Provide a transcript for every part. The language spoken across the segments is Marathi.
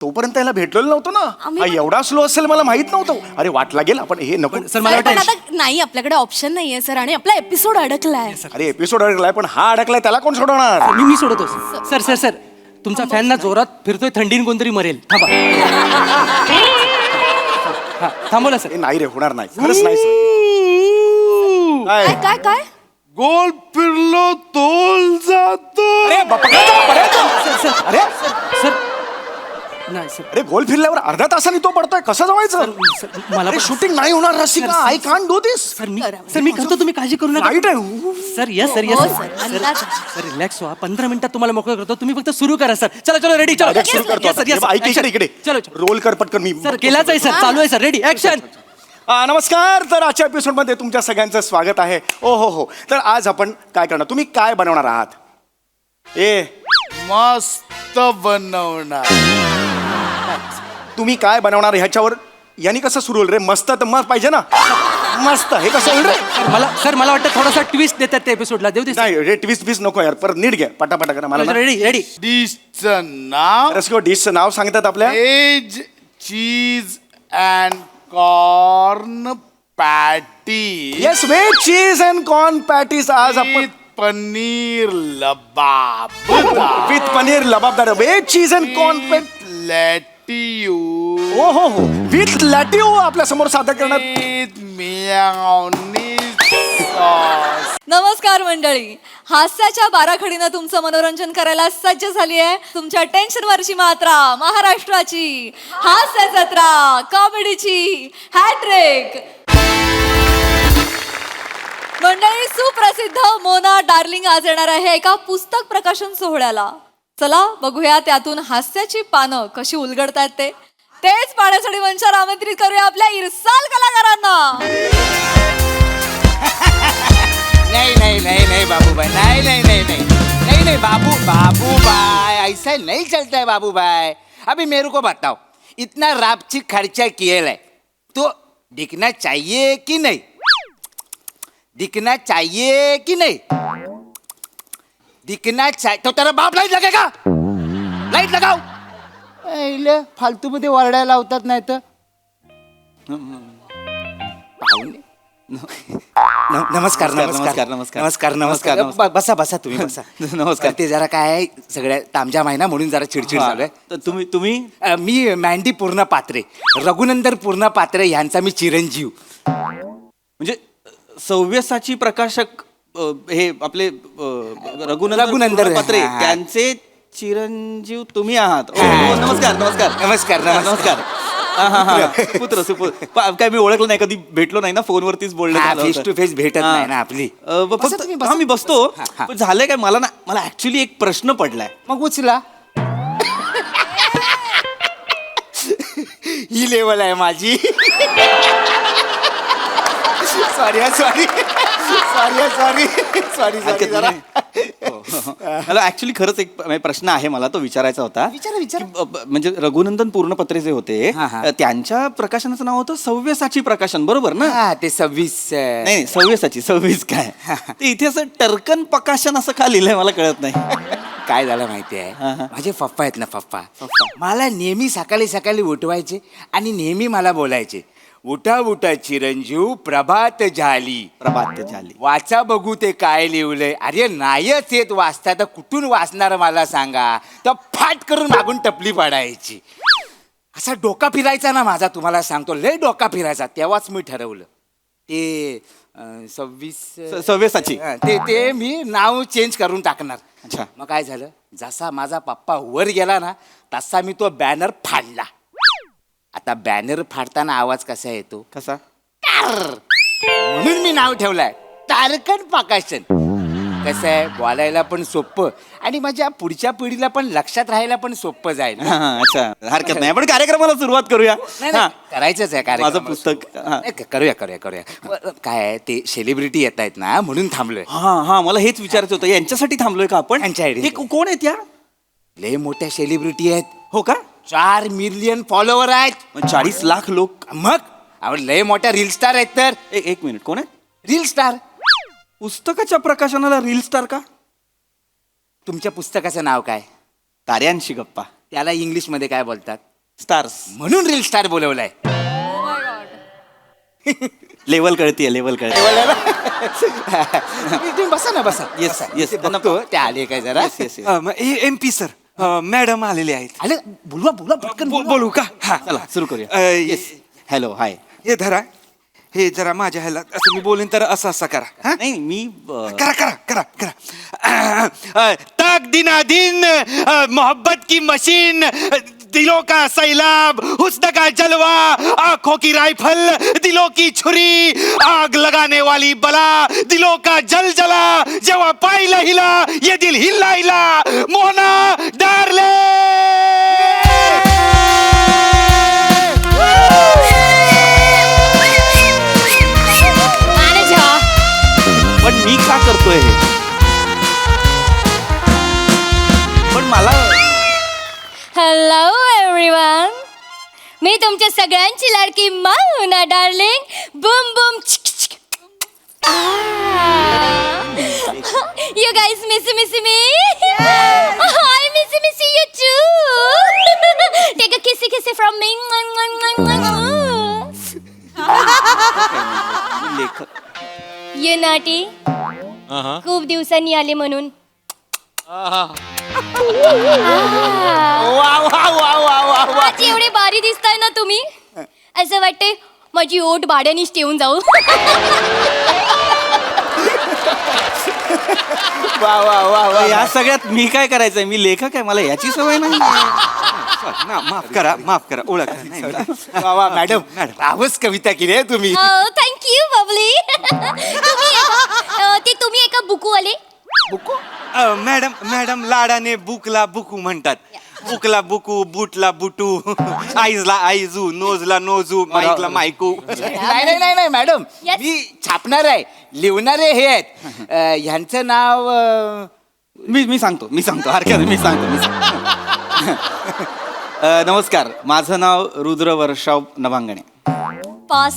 तोपर्यंत याला भेटलेलो नव्हतो ना. आम्ही हा एवढा स्लो असेल मला माहित नव्हतं. अरे वाट लागेल आपण हे नको. सर मला पण वाटतं आता नाही, आपल्याकडे ऑप्शन नाहीये सर, आणि आपला एपिसोड अडकलाय. अरे एपिसोड अडकलाय पण हा अडकलाय त्याला कोण सोडवणार. मी सोडवतो सर. सर सर तुमचा फॅन ना जोरात फिरतोय, थंडीन कोणतरी मरेल. थांबा. हा, थांबवला सर. हे नाही रे होणार नाही खरंच नाही sir. काय काय? काय काय गोल फिरलो तोल जातो. अरे बापा, सर सर अरे सर नाही सर. अरे गोल फिरल्यावर अर्ध्या तासाने तो पडतोय कसं जमायचं. सर मला अरे पण- शूटिंग नाही होणार Rasika. I can't do this. Sir मी करतो, तुम्ही काळजी करू नका. राईट आहे. सर यस सर हो, यस सर, अंदाज. सर रिलॅक्स व्हा. 15 मिनिटात तुम्हाला मोकळं करतो. तुम्ही फक्त सुरू करा सर. चला चलो रेडी. चलो Direct सुरू करतो आता. हे बघ, ऐक इकडे इकडे चलो रोल कर पटकन. मी सर केलाच आहे सर. चालू आहे सर. Ready action. नमस्कार. तर आजच्या एपिसोडमध्ये तुमच्या सगळ्यांचं स्वागत आहे. ओ हो हो. तर आज आपण काय करणार, तुम्ही काय बनवणार आहात. मस्त बनवणार. तुम्ही काय बनवणार ह्याच्यावर यांनी कसं सुरू होईल रे. मस्त तर मस्त पाहिजे ना. मस्त हे कसं होईल रे. मला वाटतं थोडासा ट्विस्ट देतात त्या एपिसोडला. देऊ दे नाही रे ट्विस्ट बिस्ट नको यार. परत नीट घ्या पटापटा करा मला. Ready ready. डिशचं नाव रसिको डिशचं नाव सांगतात आपल्या. Veg cheese and corn patty yes veg cheese and corn patties. आज आपण पनीर लबाब with paneer lababdar. Veg cheese and corn पॅट. लॅटियू ओ हो हो विथ लॅटिओ आपल्या समोर सादर करण्यात. नमस्कार मंडळी, हास्याच्या बाराखडीनं तुमचं मनोरंजन करायला सज्ज झाली आहे तुमच्या टेन्शनवरची मात्रा, महाराष्ट्राची हास्य जत्रा, कॉमेडीची हॅट्रिक. मंडळी, सुप्रसिद्ध मोना डार्लिंग आज येणार आहे एका पुस्तक प्रकाशन सोहळ्याला. चला बघूया त्यातून हास्याची पानं कशी उलगडतायत ते. तेच पाहण्यासाठी मंचावर आमंत्रित करूया आपल्या इरसाल कलाकारांना. नहीं नहीं नहीं नहीं बाबू भाई, नहीं नहीं नहीं नहीं नहीं नहीं बाबू बाबू भाई, ऐसा नहीं चलता है बाबू भाई. अभी मेरे को बताओ, इतना रापची खर्चा किया है तो दिखना चाहिए कि नहीं. दिखना चाहिए कि नहीं. दिखना चाहिए तो तेरा बाप लाइट लगेगा. लाइट लगाओ. फालतू मध्ये ओरडायला लावतात नाही तर. नमस्कार नमस्कार नमस्कार नमस्कार नमस्कार. बसा बसा तुम्ही बसा. नमस्कार. ते जरा काय सगळ्या तामजाम आहे ना म्हणून जरा चिडचिड झालोय. तर तुम्ही मी मँडी पूर्ण पात्रे, रघुनंदन पूर्ण पात्रे यांचा मी चिरंजीव. म्हणजे सव्यसाची प्रकाशक हे आपले रघुनंदन पात्रे हा. त्यांचे चिरंजीव तुम्ही आहात. ओ, हा. नमस्कार नमस्कार नमस्कार नमस्कार. हा, हा, हा. पुत्र काय मी ओळखलं नाही, कधी भेटलो नाही ना, फोनवरतीच बोलणं फेस टू फेस भेटत नाही ना आपली. बसा तुम्ही, बसा. हा मी बसतो. हा, हा. पण झालंय काय, मला ऍक्च्युली एक प्रश्न पडलाय. मग उचला. ही लेवल आहे माझी. Sorry sorry sorry sorry sorry हरकत सॉरी जरा. नाही. मला ऍक्च्युली खरंच एक प्रश्न आहे, मला तो विचारायचा होता. विचारा, विचारा. की, म्हणजे रघुनंदन पूर्णपत्रे जे होते हा, हा. त्यांच्या प्रकाशनाचं नाव होतं सव्यसाची प्रकाशन, बरोबर ना. हा, ते 26 नाही सव्यसाची 26 काय ते इथे असं टर्कन प्रकाशन असं का लिहिलंय मला कळत नाही. काय झालं माहिती आहे, हा, हा. माझे पप्पा आहेत ना पप्पा, मला नेहमी सकाळी सकाळी उठवायचे आणि नेहमी मला बोलायचे, उठा उठा चिरंजीव प्रभात झाली. प्रभात झाली. वाचा बघू ते काय लिहिलंय. अरे नाहीच येत वाचता तर कुठून वाचणार मला सांगा. तर फाट करून मागून टपली पाडायची. असा डोका फिरायचा ना माझा, तुम्हाला सांगतो लय डोका फिरायचा. तेव्हाच मी ठरवलं ते 26 सव्यसाची. ते ते मी नाव चेंज करून टाकणार. अच्छा. मग काय झालं, जसा माझा पप्पा वर गेला ना तसा मी तो बॅनर फाडला. आता बॅनर फाडताना आवाज कसा येतो, कसा. म्हणून मी नाव ठेवलंय तारकन प्रकाशन. कसं आहे, बोलायला पण सोपं आणि माझ्या पुढच्या पिढीला पण लक्षात राहायला पण सोपं जाईल. हा, हा, अच्छा हरकत नाही, आपण कार्यक्रमाला सुरुवात करूया. नाही, हा. नाही, करायचंच आहे कार्यक्रम. माझं पुस्तक, हा. नाही, करूया करूया करूया. काय आहे, ते सेलिब्रिटी येत आहेत ना म्हणून थांबलोय. हा हा मला हेच विचारायचं होतं, यांच्यासाठी थांबलोय का आपण. यांच्यासाठी. हे कोण आहेत या. लय मोठ्या सेलिब्रिटी आहेत. हो का. 4 मिलियन फॉलोवर आहेत. 40 लाख लोक. मग आपण लय मोठ्या रील स्टार आहेत. तर एक मिनिट, कोण आहे. Reel star. पुस्तकाच्या प्रकाशनाला रील स्टार का. तुमच्या पुस्तकाचं नाव काय. ताऱ्यांशी गप्पा. त्याला इंग्लिश मध्ये काय बोलतात. स्टार्स म्हणून रील स्टार बोलवलाय. लेवल कळतीये लेवल कळते. तुम्ही बसा ना, बसा. Yes, बसा. yes. ते बघतो ते आले काय जरा. MP सर मॅडम आलेले आहेत. आले, बोलवा बोला पटकन बोलवा. बोलू का? हा चला सुरू करूया. येस. Hello hi. हे धरा, हे जरा माझ्या ह्याला असं मी बोलेन तर असं करा. हा? नाही मी करा करा करा करा. तक दिना दिन मोहब्बत की मशीन, दिलों का सैलाब, हुस्न का जलवा, आंखों की राइफल, दिलों की छुरी, आग लगाने वाली बला, दिलों का जल जला, जेव्हा पाहिला हिला ये दिल हिला हिला, मोना डार्ले. पण मी का करतोय हे? पण मला हॅलो एव्हरीवन, मी तुमच्या सगळ्यांची लाडकी Mona darling. Boom boom. You guys miss me. Hi miss you too. Take a kissy from मी. लेखक यू नॉटी. खूप दिवसांनी आले म्हणून. वा वा वा वा वा वा. आज एवढे भारी दिसताय ना तुम्ही, असं वाटतंय माझी ओट भाड्यानेच ठेवून जाऊ. वा वा वा वा. या सगळ्यात मी काय करायचंय? मी लेखक आहे, मला याची सवय नाही. माफ करा ओळख नाही मला. वा वा मॅडम, रावच कविता केली आहे तुम्ही. थँक्यू बबली. तुम्ही एका बुकू आले. मॅडम लाडाने बुकला बुकू म्हणतात. बुकला बुकू, बूटला बुटू, आईजला आईजू, नोजला नोजू, माईकला मायकू. नाही मॅडम, Yes. मी छापणार आहे, लिवणारे हे आहेत. ह्यांचं नाव मी सांगतो हरकत नाही, मी सांगतो. नमस्कार, माझं नाव रुद्र वर्षाव नभांगणे. पास.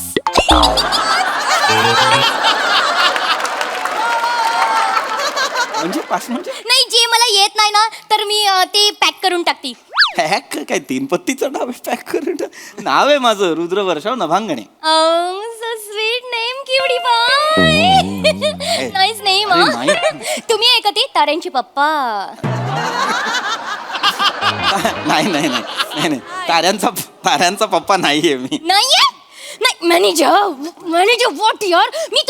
म्हणजे पास म्हणजे नाही, जे मला येत नाही ना तर मी ते पॅक करून टाकते. पॅक काय 3 पत्तीचं नाव आहे? पॅक करून नाव आहे माझं रुद्र वर्षाव नभांगणे. So sweet name, cutie bye. Nice name. अरे, तुम्ही आहे का ते ताऱ्यांचे पप्पा? नाही ताऱ्यांचा पप्पा नाहीये मी. नाहीये. नाही मॅनेजर व्हॉट यार, मी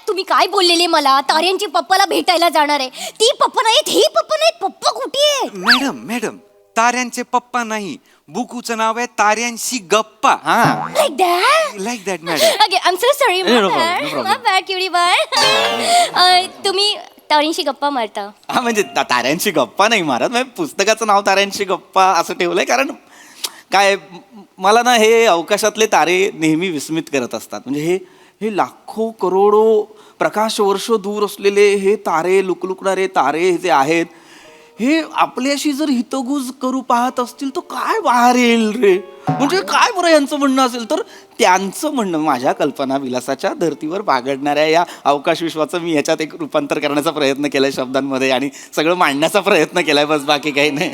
तुम्ही काय बोललेले मला? ताऱ्यांची पप्पाला भेटायला जाणार आहे. ती पप्पा नाहीत, हे पप्पा नाहीत. पप्पा कुठे आहे? मॅडम ताऱ्यांचे पप्पा नाही, बुकूचं नाव आहे ताऱ्यांशी गप्पा. हा like that. Like that madam. Okay, I am so sorry. No problem. My bad cutie bye. तुम्ही ताऱ्यांशी गप्पा मारता? हा म्हणजे ताऱ्यांशी गप्पा नाही मारत, म्हणजे पुस्तकाचं नाव ताऱ्यांशी गप्पा असं ठेवलंय कारण काय मला ना हे अवकाशातले तारे नेहमी विस्मित करत असतात. म्हणजे हे लाखो करोडो प्रकाश वर्ष दूर असलेले हे तारे, लुकलुकणारे तारे जे आहेत, हे आपल्याशी जर हितगुज करू पाहत असतील तर काय बाहेर येईल रे? म्हणजे काय बरं यांचं म्हणणं असेल तर त्यांचं म्हणणं माझ्या कल्पना विलासाच्या धर्तीवर बागडणाऱ्या या अवकाश विश्वाचं मी याच्यात एक रूपांतर करण्याचा प्रयत्न केलाय शब्दांमध्ये आणि सगळं मांडण्याचा प्रयत्न केलाय, बस बाकी काही नाही.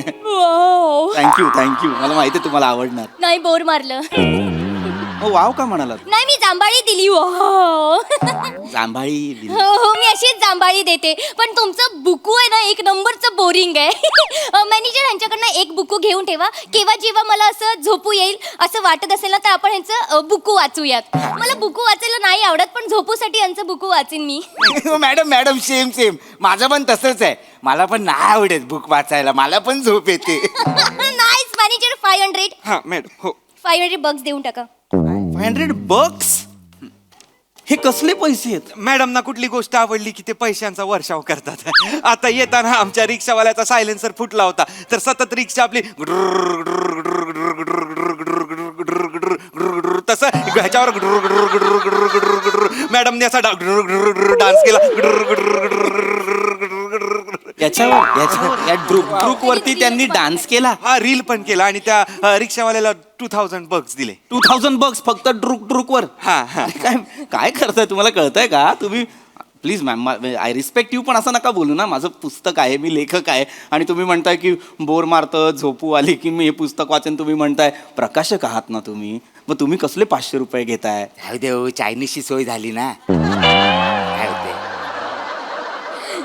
थँक्यू. मला माहिती आहे तुम्हाला आवडणार. नाही, बोर मारलं. वाव का म्हणालात? नाही, मी जांभाळी दिली. हो जांभाळी दिली. हो, मी अशीच जांभाळी देते. पण तुमचं बुकू आहे ना, एक नंबरचं बोरिंग आहे. मॅनेजर, ह्यांच्याकडनं एक बुकू घेऊन ठेवा. केव्हा जेव्हा मला असं झोपू येईल असं वाटत असेल ना तर आपण ह्यांचं बुकू वाचूयात. मला बुकू वाचायला नाही आवडत, पण झोपूसाठी यांचं बुकू वाचीन मी. मॅडम सेम माझं पण तसंच आहे. मला पण नाही आवडत बुक वाचायला, मला पण झोप येते. Nice manager. 500. हा मॅडम हो. 500 बक्स देऊन टाका. $500? हे कसले पैसे आहेत? मॅडम ना कुठली गोष्ट आवडली की ते पैशांचा वर्षाव करतात. आता येताना आमच्या रिक्षावाल्याचा सायलेन्सर फुटला होता तर सतत रिक्षा आपली तसं ह्याच्यावर मॅडमने असा डान्स केला. याच्यावर या ड्रुक वरती त्यांनी डान्स केला. हा रील पण केला आणि त्या रिक्षावाल्याला 2000 बक्स दिले. 2000 बक्स फक्त ड्रुक वर? हा. काय करताय? तुम्हाला कळतंय का? तुम्ही please ma'am I respect you, पण असं नका बोलू ना. माझं पुस्तक आहे, मी लेखक आहे, आणि तुम्ही म्हणताय की बोर मारतं, झोपू आली की मी हे पुस्तक वाचन. तुम्ही म्हणताय प्रकाशक आहात ना तुम्ही, मग तुम्ही कसले 500 रुपये घेताय? जाऊ दे हो, चायनीजची सोय झाली ना. काय होते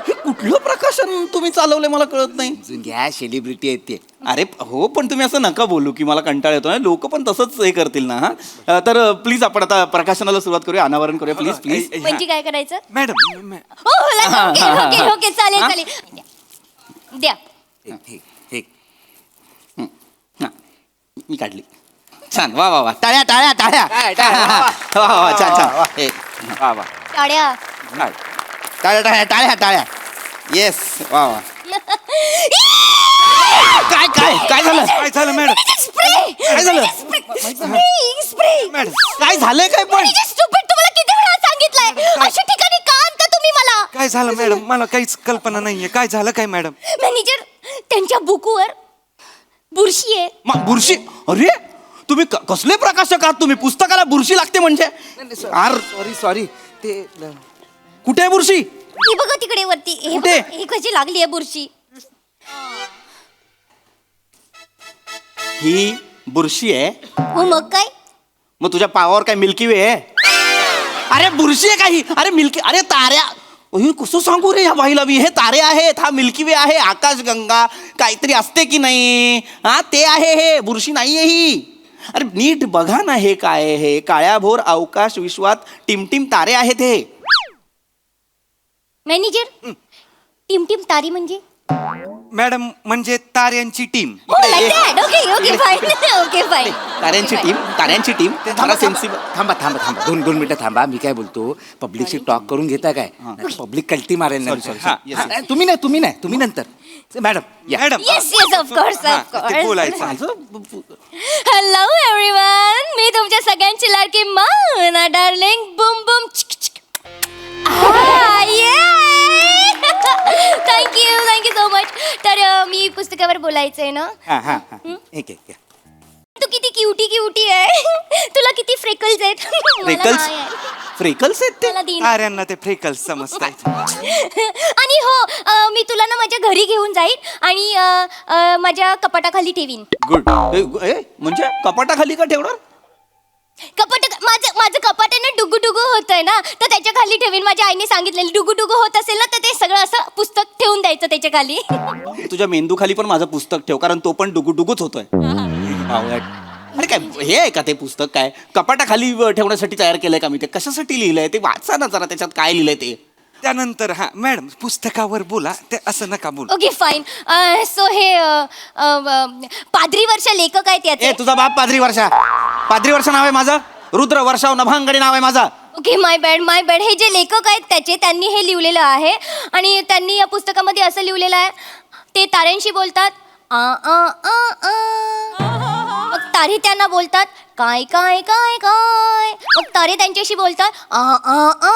हे कुठलं प्रकाशन तुम्ही चालवलंय मला कळत नाही. समजून घ्या, सेलिब्रिटी येते. अरे हो, पण तुम्ही असं नका बोलू की मला कंटाळ येतो ना. लोक पण तसंच हे करतील ना. हा तर प्लीज आपण आता प्रकाशनाला सुरुवात करूया, अनावरण करूया प्लीज प्लीज. म्हणजे काय करायचं? मॅडम हो ओके ओके चालेल चालेल द्या. ठीक ठीक. मी काढली. छान, वा वा वा, टाळ्या टाळ्या टाळ्या. वा वा वा, छान छान. हे, वा वा, टाळ्या. टाळ्या टाळ्या टाळ्या टाळ्या. येस, वा वा. काय काय काय झालं? काय झालं मॅडम? स्प्रे काय झालं? स्प्रे मॅडम काय झालंय काय पण? तुम्हाला किती वेळा सांगितलंय अशा ठिकाणी का आणता तुम्ही मला? काय झालं मॅडम? मला काहीच कल्पना नाहीये. काय झालं काय मॅडम? मॅनेजर, त्यांच्या बुकवर बुरशी आहे. बुरशी? अरे तुम्ही कसले प्रकाशक आहात तुम्ही? पुस्तकाला बुरशी लागते म्हणजे? सॉरी सॉरी ते कुठे आहे बुरशी? हे बघा तिकडे वरती. हे कुठे? बघा, हे कशी लागली आहे बुरशी. ही बुरशी आहे? हो मग काय? मग तुझ्या पावावर काय मिल्की वे आहे? अरे बुरशी आहे काही? अरे मिल्की, अरे ताऱ्या. हे कसं सांगू रे ह्या बाईला मी? हे तारे आहेत, हा मिल्की वे आहे, आकाशगंगा काहीतरी असते की नाही. हा ते आहे, हे बुरशी नाहीये ही. अरे नीट बघा ना, हे काय आहे? हे काळ्याभोर अवकाश विश्वात टिमटिम तारे आहेत हे. मॅनेजर, टिमटिम तारी म्हणजे? मॅडम म्हणजे ताऱ्यांची team. Okay okay fine okay fine. ताऱ्यांची टीम जरा सेन्सिबल. थांबा थांबा थांबा, दोन मिनिटं थांबा. मी काय बोलतो, पब्लिकशी टॉक करून घेता काय? पब्लिक कल्टी मारेल ना. तुम्ही तुम्ही नंतर. मॅडम या. Madam yes yes of course of ते कोर्स. बोलायचं. हॅलो एव्हरीवन, मी तुमच्या सगळ्यांची लाडकी माना darling Bum Bum thank you so much. तर मी पुस्तकावर बोलायचं आहे ना. एक एक. तू किती क्युटी आहे. तुला किती फ्रेकल्स आहेत. मला फ्रेकल्स? नाही आहे. फ्रेकल्स आहेत ते? मला दिन. ताऱ्यांना ते फ्रेकल्स समजतायत. आणि हो, मी तुला ना माझ्या घरी घेऊन जाईन आणि माझ्या कपाटाखाली ठेवीन. गुड. म्हणजे कपाटाखाली का ठेवणार? माझं कपाट आहे ना, डुगू डुगू होतंय ना, तर त्याच्या खाली ठेवीन. माझ्या आईने सांगितलेलं डुगू डुगू होत असेल ना, तर ते सगळं असं पुस्तक ठेवून द्यायचं त्याच्या खाली. तुझ्या मेंदू खाली पण माझं पुस्तक ठेव, कारण तो पण डुगूडुगूच होतोय. अरे काय हे आहे का ते पुस्तक? काय कपाटाखाली ठेवण्यासाठी तयार केलंय का मी? ते कशासाठी लिहिलंय ते वाचा ना जरा, त्याच्यात काय लिहिलंय ते. त्यानंतर मॅडम पुस्तकावर बोला, ते असं नका बोलू. Okay fine. सो हे पाद्री वर्षा लेखक आहेत ए याचे. तुझा बाप पाद्री वर्षा नाव आहे माझं. रुद्र वर्षाव नभांगडी नाव आहे माझा. ओके माय बॅड. हे जे लेखक आहेत त्याचे, त्यांनी हे लिहिलेलं आहे आणि त्यांनी या पुस्तकामध्ये असं लिहिलेलं आहे, ते ताऱ्यांशी बोलतात आ आ आ आ. मग तारे त्यांना बोलतात काय काय काय काय. मग तारे त्यांच्याशी बोलतात आ आ आ.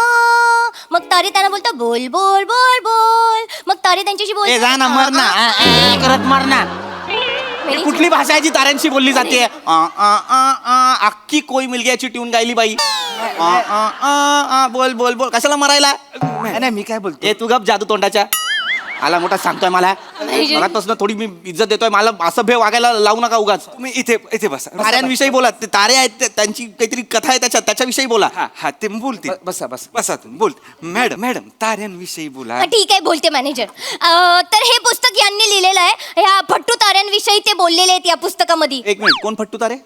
मग तारे त्यांना बोलतात बोल बोल बोल बोल. मग तारे त्यांच्याशी बोलतात जा ना, मर ना, करत मर ना. कुठली भाषा आहे जी ताऱ्यांशी बोलली जाते? अख्खी कोई मिलग्याची ट्यून गायली बाई. बोल बोल बोल. कशाला मरायला? नाही मी काय बोलतो, ए तू गप जादू तोंडाच्या. आला मोठा सांगतोय मला. मनापासून थोडी मी इज्जत देतोय. मला असभ्य वागायला लावू नका उगाच. तुम्ही इथे बसा. ताऱ्यांविषयी बोला. ते तारे आहेत, त्यांची काहीतरी कथा आहे त्याच्याविषयी बोला. हा ते बोलतील. बसा. बसा तुम्ही बोल. मॅडम ताऱ्यांविषयी बोला. ठीक आहे, बोलते मॅनेजर. तर हे पुस्तक यांनी लिहिलेलं आहे. ह्या फट्टू ताऱ्यांविषयी ते बोललेले आहेत या पुस्तकामध्ये. एक मिनिट, कोण फट्टू तारे?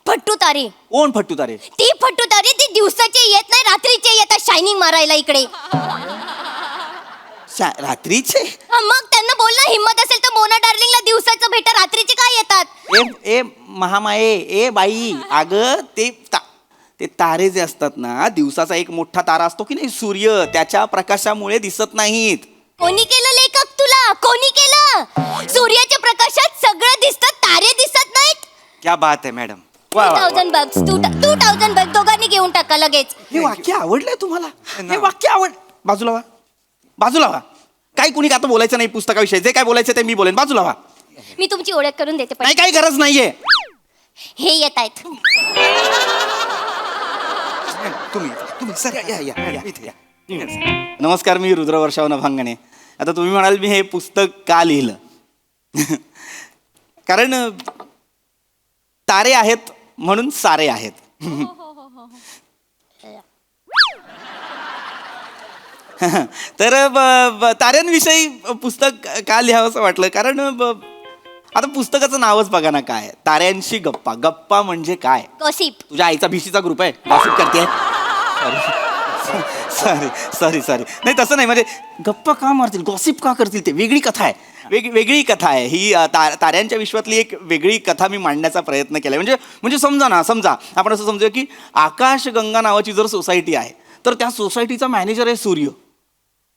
फट्टू तारे. कोण फट्टू तारे? ती फट्टू तारे ती दिवसाचे येत नाही, रात्रीचे येतात शायनिंग मारायला इकडे. रात्रीचे? मग त्यांना बोल ना, हिम्मत असेल तर मोना डार्लिंगला दिवसाचं भेटा, रात्रीचे काय येतात? ए महामाये, ए बाई, अगं ते तारे जे असतात ना, दिवसाचा एक मोठा तारा असतो की नाही सूर्य, त्याच्या प्रकाशामुळे दिसत नाहीत. कोणी केलं लेखक तुला? कोणी केलं? सूर्याच्या प्रकाशात सगळं दिसतं, तारे दिसत नाहीत. क्या बात आहे मॅडम. 2000 बग्स 2000 बग दोघांनी घेऊन टाका लगेच. हे वाक्य आवडलंय तुम्हाला? हे वाक्य बाजूला व्हा. काही कुणी आता बोलायचं नाही पुस्तकाविषयी. जे काय बोलायचं ते मी बोलेन. बाजूला व्हा. मी तुमची ओळख करून देते. नाही, काही गरज नाहीये. हे येत आहेत. तुम्ही सर या इथे या. नमस्कार, मी रुद्रवर्षाव नभांगणे. आता तुम्ही म्हणाल मी हे पुस्तक का लिहिलं? कारण तारे आहेत म्हणून सारे आहेत. तर ताऱ्यांविषयी पुस्तक का लिहावं असं वाटलं? कारण आता पुस्तकाचं नावच बघा ना काय, ताऱ्यांशी गप्पा. गप्पा म्हणजे काय? गॉसिप. तुझ्या आईचा भिशीचा ग्रुप आहे, गॉसिप करते. सॉरी नाही, तसं नाही. म्हणजे गप्पा का मारतील, गॉसिप का करतील, ते वेगळी कथा आहे. वेगळी कथा आहे ही. ताऱ्यांच्या विश्वातली एक वेगळी कथा मी मांडण्याचा प्रयत्न केला. म्हणजे समजा आपण असं समजूया की आकाशगंगा नावाची जर सोसायटी आहे, तर त्या सोसायटीचा मॅनेजर आहे सूर्य,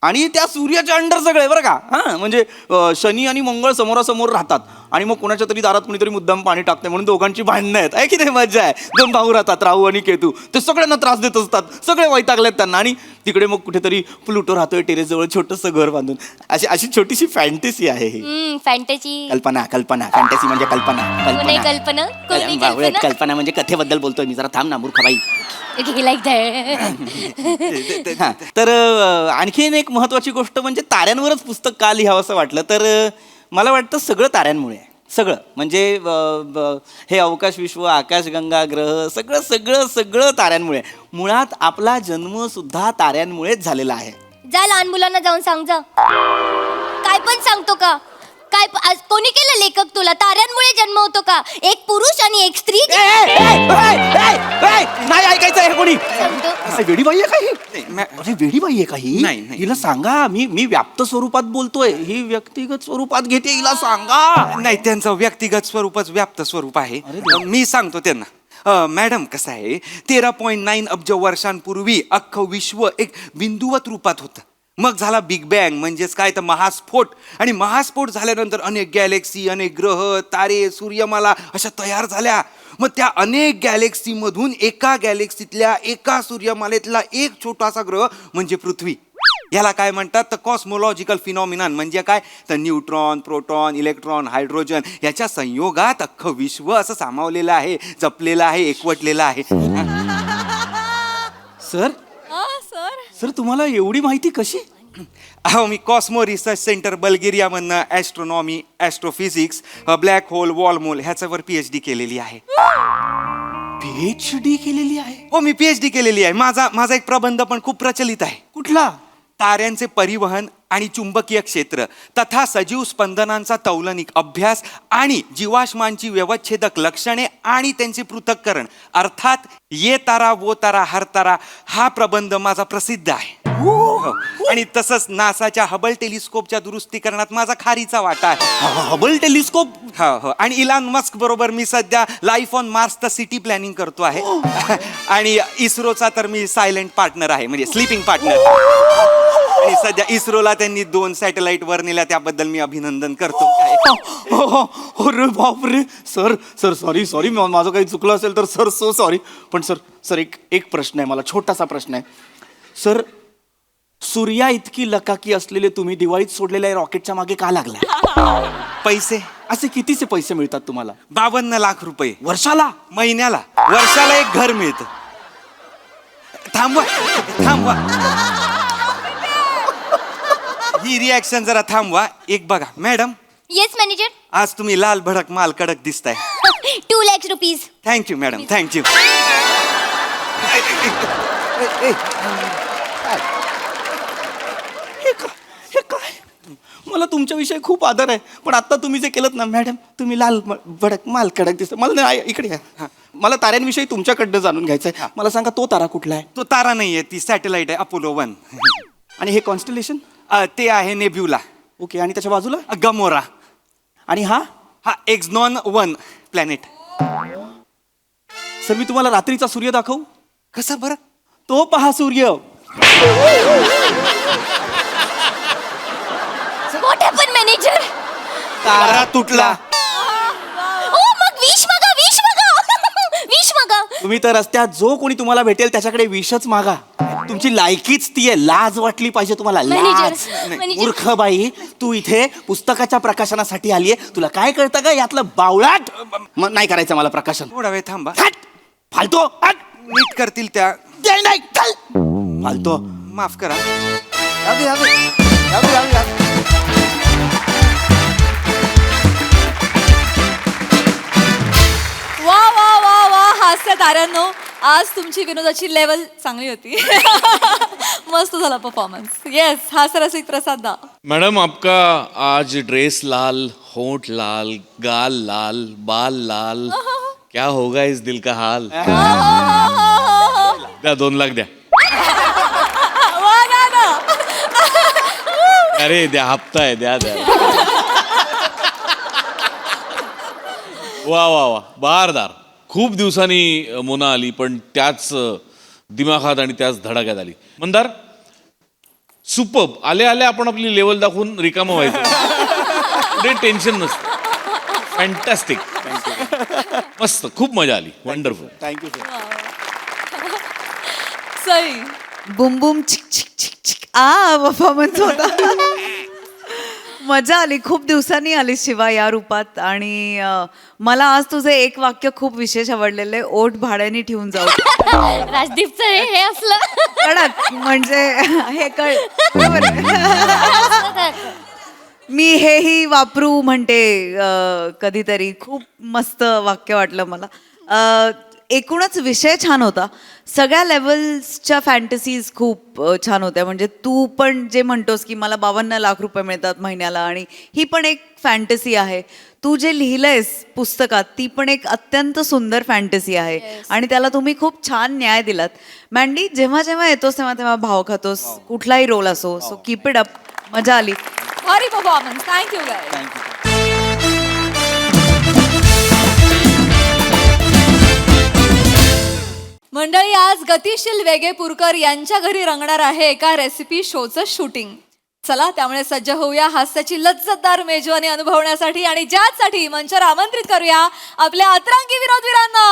आणि त्या सूर्याच्या अंडर सगळे, बरं का. हां, म्हणजे शनी आणि मंगळ समोरासमोर राहतात, आणि मग कोणाच्या तरी दारात कुणीतरी मुद्दाम पाणी टाकते म्हणून दोघांची भांडणं आहेत. आहे की नाही? मजा आहे. 2 भाऊ राहतात, राहू आणि केतू. ते सगळ्यांना त्रास देत असतात, सगळे वैतागलेत त्यांना. आणि तिकडे मग कुठेतरी प्लुटो राहतोय टेरेसजवळ छोटंसं घर बांधून. अशी छोटीशी फॅन्टसी आहे ही. फॅन्टसी. कल्पना. फॅन्टसी म्हणजे कल्पना. कल्पना. कल्पना म्हणजे कथेबद्दल बोलतोय मी. जरा थांब ना मूर्खबाई. Like that. हां, तर आणखीन एक महत्त्वाची गोष्ट म्हणजे ताऱ्यांवरच पुस्तक का लिहावं असं वाटलं? तर मला वाटतं सगळं ताऱ्यांमुळे आहे. सगळं म्हणजे हे अवकाश विश्व, आकाशगंगा, ग्रह, सगळं ताऱ्यांमुळे. मुळात आपला जन्म सुद्धा ताऱ्यांमुळेच झालेला आहे. जा लहान मुलांना जाऊन सांग जा. काय पण सांगतो का? काय आज कोणी केलं लेखक तुला? ताऱ्यांमुळे जन्म होतो का? एक पुरुष आणि एक स्त्री. नाही ऐकायचं हे कोणी. सांगतो. वेडीबाई आहे काही? अरे वेडीबाई आहे काही? नाही. हिला सांगा, मी व्याप्त स्वरूपात बोलतोय, ही व्यक्तिगत स्वरूपात घेते. हिला सांगा. नाही, त्यांचं व्यक्तिगत स्वरूपच व्याप्त स्वरूप आहे. मी सांगतो त्यांना. मॅडम, कसं आहे, 13.9 अब्ज वर्षांपूर्वी अख्खं विश्व एक बिंदुवत रूपात होतं. मग झाला बिग बँग, म्हणजेच काय तर महास्फोट. आणि महास्फोट झाल्यानंतर अनेक गॅलेक्सी, अनेक ग्रह, तारे, सूर्यमाला अशा तयार झाल्या. मग त्या अनेक गॅलेक्सीमधून एका गॅलेक्सीतल्या एका सूर्यमालेतला एक छोटासा ग्रह म्हणजे पृथ्वी. याला काय म्हणतात तर कॉस्मोलॉजिकल फिनॉमिनन. म्हणजे काय तर न्यूट्रॉन, प्रोटॉन, इलेक्ट्रॉन, हायड्रोजन याच्या संयोगात अख्खं विश्व असं सामावलेलं आहे, जपलेलं आहे, एकवटलेलं आहे. सर सर तुम्हाला एवढी माहिती कशी? अहो, मी कॉस्मो रिसर्च सेंटर बल्गेरियामधनं astronomy, astrophysics, black hole, wormhole ह्याच्यावर PhD केलेली आहे. PhD केलेली आहे? हो, मी PhD केलेली आहे. माझा एक प्रबंध पण खूप प्रचलित आहे. कुठला? ताऱ्यांचे परिवहन आणि चुंबकीय क्षेत्र तथा सजीव स्पंदनांचा तौलनिक अभ्यास आणि जीवाश्मांची व्यवच्छेदक लक्षणे आणि त्यांचे पृथक्करण, अर्थात ये तारा वो तारा हर तारा हा प्रबंध माझा प्रसिद्ध आहे. हो. आणि तसंच नासाच्या हबल टेलिस्कोपच्या दुरुस्तीकरणात माझा खारीचा वाटा आहे. Hubble telescope? हो. आणि इलॉन मस्क बरोबर मी सध्या लाईफ ऑन मार्सचं सिटी प्लॅनिंग करतो आहे. आणि इस्रोचा तर मी सायलेंट पार्टनर आहे, म्हणजे स्लीपिंग पार्टनर. आणि सध्या इस्रोला त्यांनी 2 सॅटेलाइट वर नेल्या, त्याबद्दल मी अभिनंदन करतो. अरे बापरे. सर सॉरी माझं काही चुकलं असेल तर सर सो सॉरी. पण सर एक प्रश्न आहे, मला छोटासा प्रश्न आहे. सर, सूर्या इतकी लकाकी असलेले तुम्ही दिवाळीत सोडलेल्या रॉकेटच्या मागे का लागला? पैसे. असे कितीचे पैसे मिळतात तुम्हाला? 52 लाख रुपये वर्षाला? महिन्याला. वर्षाला एक घर मिळतं. थांबवा. ही रिॲक्शन जरा थांबवा. एक बघा मॅडम. Yes manager. आज तुम्ही लाल भडक माल कडक दिसताय. 2 lakh rupees. Thank you madam, thank you. हे काय? मला तुमच्याविषयी खूप आदर आहे, पण आता तुम्ही जे केलं ना मॅडम, तुम्ही लाल भडक माल कडक दिसत. मला नाही, इकडे या. मला ताऱ्यांविषयी तुमच्याकडनं जाणून घ्यायचं आहे. मला सांगा, तो तारा कुठला आहे? तो तारा नाहीये, ती सॅटेलाइट आहे, अपोलो 1. आणि हे कॉन्स्टलेशन? ते आहे नेब्युला. ओके. आणि त्याच्या बाजूला? गमोरा. आणि हा एक्झनॉन 1 प्लॅनेट. सर, मी तुम्हाला रात्रीचा सूर्य दाखवू? कसं बरं? तो पहा सूर्य. What happen manager? तारा तुटला. ओ, मग विश मागा. तुम्ही तर रस्त्यात जो कोणी तुम्हाला भेटेल त्याच्याकडे विषच मागा. तुमची लायकीच ती आहे. लाज वाटली पाहिजे तुम्हाला. लाज. मॅनेजर. मूर्ख बाई, तू इथे पुस्तकाच्या प्रकाशनासाठी आलीये. तुला काय कळतं का यातलं बावळाट? नाही करायचं मला प्रकाशन. थोडा वेळ थांबा. फालतो. नीट करतील त्या. नाही फालतो. माफ करा जाऊ दे, जाऊ दे. जाऊ दे, जाऊ दे, जाऊ दे. वा वा वा वा हास्य ताऱ्यांनो, आज तुमची विनोदाची लेवल चांगली होती. मस्त झाला परफॉर्मन्स. येस, हास्यरसिक प्रसाद दा. मैडम आपका आज ड्रेस लाल, होंठ लाल, गाल लाल, बाल लाल, क्या होगा इस दिल का हाल. द्या 2 लाख द्या. वा गा ना. अरे द्या, हप्ता आहे, द्या द्या. वा वा वा, बहारदार. खूप दिवसांनी मोना आली, पण त्याच दिमाखात आणि त्याच धडाक्यात आली. मंदार, सुपर्ब. आले आले आपण आपली लेवल दाखवून रिकामं व्हायचं. पुढे टेन्शन नसतं. फॅन्टॅस्टिक. मस्त, खूप मजा आली. Wonderful. Thank you sir. Sai. Boom boom चिक चिक चिक चिक परफॉर्मन्स होता. मजा आली. खूप दिवसांनी आली शिवा या रूपात. आणि मला आज तुझं एक वाक्य खूप विशेष आवडलेलं आहे, ओठ भाड्याने ठेवून जाऊ. राजदीपचं हे असलं कडक म्हणजे हे मी हेही वापरू म्हणते कधीतरी. खूप मस्त वाक्य वाटलं मला. एकूणच विषय छान होता. सगळ्या लेवल्सच्या फॅन्टसीज खूप छान होत्या. म्हणजे तू पण जे म्हणतोस की मला 52 लाख रुपये मिळतात महिन्याला, आणि ही पण एक फॅन्टसी आहे. तू जे लिहिलंयस पुस्तकात ती पण एक अत्यंत सुंदर फॅन्टसी आहे. आणि त्याला तुम्ही खूप छान न्याय दिलात. मँडी, जेव्हा जेव्हा येतोस तेव्हा तेव्हा भाव खातोस, कुठलाही रोल असो. So keep it up. मजा आली. भारी परफॉर्मन्स. Thank you guys. मंडळी, आज गतिशील वेगेपूरकर यांच्या घरी रंगणार आहे एका रेसिपी शोचं शूटिंग. चला त्यामुळे सज्ज होऊया हास्याची लज्जतदार मेजवानी अनुभवण्यासाठी, आणि ज्यासाठी मंचावर आमंत्रित करूया आपल्या अतरंगी विनोदवीरांना.